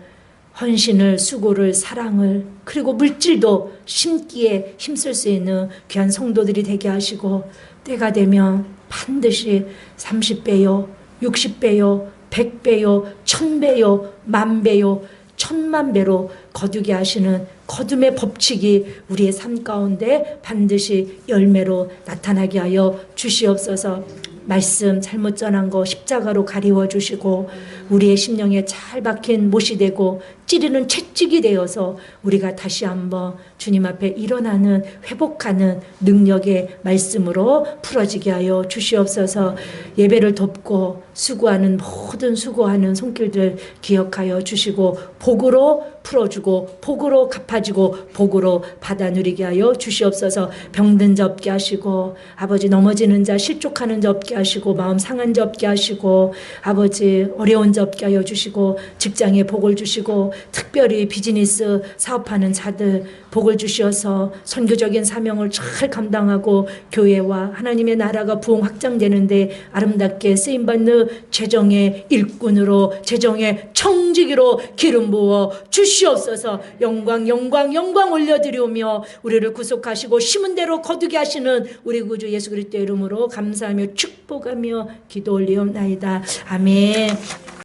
헌신을, 수고를, 사랑을, 그리고 물질도 심기에 힘쓸 수 있는 귀한 성도들이 되게 하시고 때가 되면 반드시 30배요, 60배요, 100배요, 1000배요, 10,000배요, 10,000,000배로 거두게 하시는 거둠의 법칙이 우리의 삶 가운데 반드시 열매로 나타나게 하여 주시옵소서. 말씀 잘못 전한 거 십자가로 가리워 주시고 우리의 심령에 잘 박힌 못이 되고 찌르는 채찍이 되어서 우리가 다시 한번 주님 앞에 일어나는 회복하는 능력의 말씀으로 풀어지게 하여 주시옵소서. 예배를 돕고 수고하는 모든 수고하는 손길들 기억하여 주시고 복으로 풀어주고 복으로 갚아주고 복으로 받아 누리게 하여 주시옵소서. 병든 자 없게 하시고 아버지 넘어지는 자 실족하는 자 없게 하시고 마음 상한 자 없게 하시고 아버지 어려운 자 없게 하여 주시고 직장에 복을 주시고 특별히 비즈니스 사업하는 자들 복을 주셔서 선교적인 사명을 잘 감당하고 교회와 하나님의 나라가 부흥 확장되는데 아름답게 쓰임받는 재정의 일꾼으로 재정의 청지기로 기름 부어 주시옵소서. 영광 올려드리오며 우리를 구속하시고 심은 대로 거두게 하시는 우리 구주 예수 그리스도의 이름으로 감사하며 축복하며 기도 올리옵나이다. 아멘.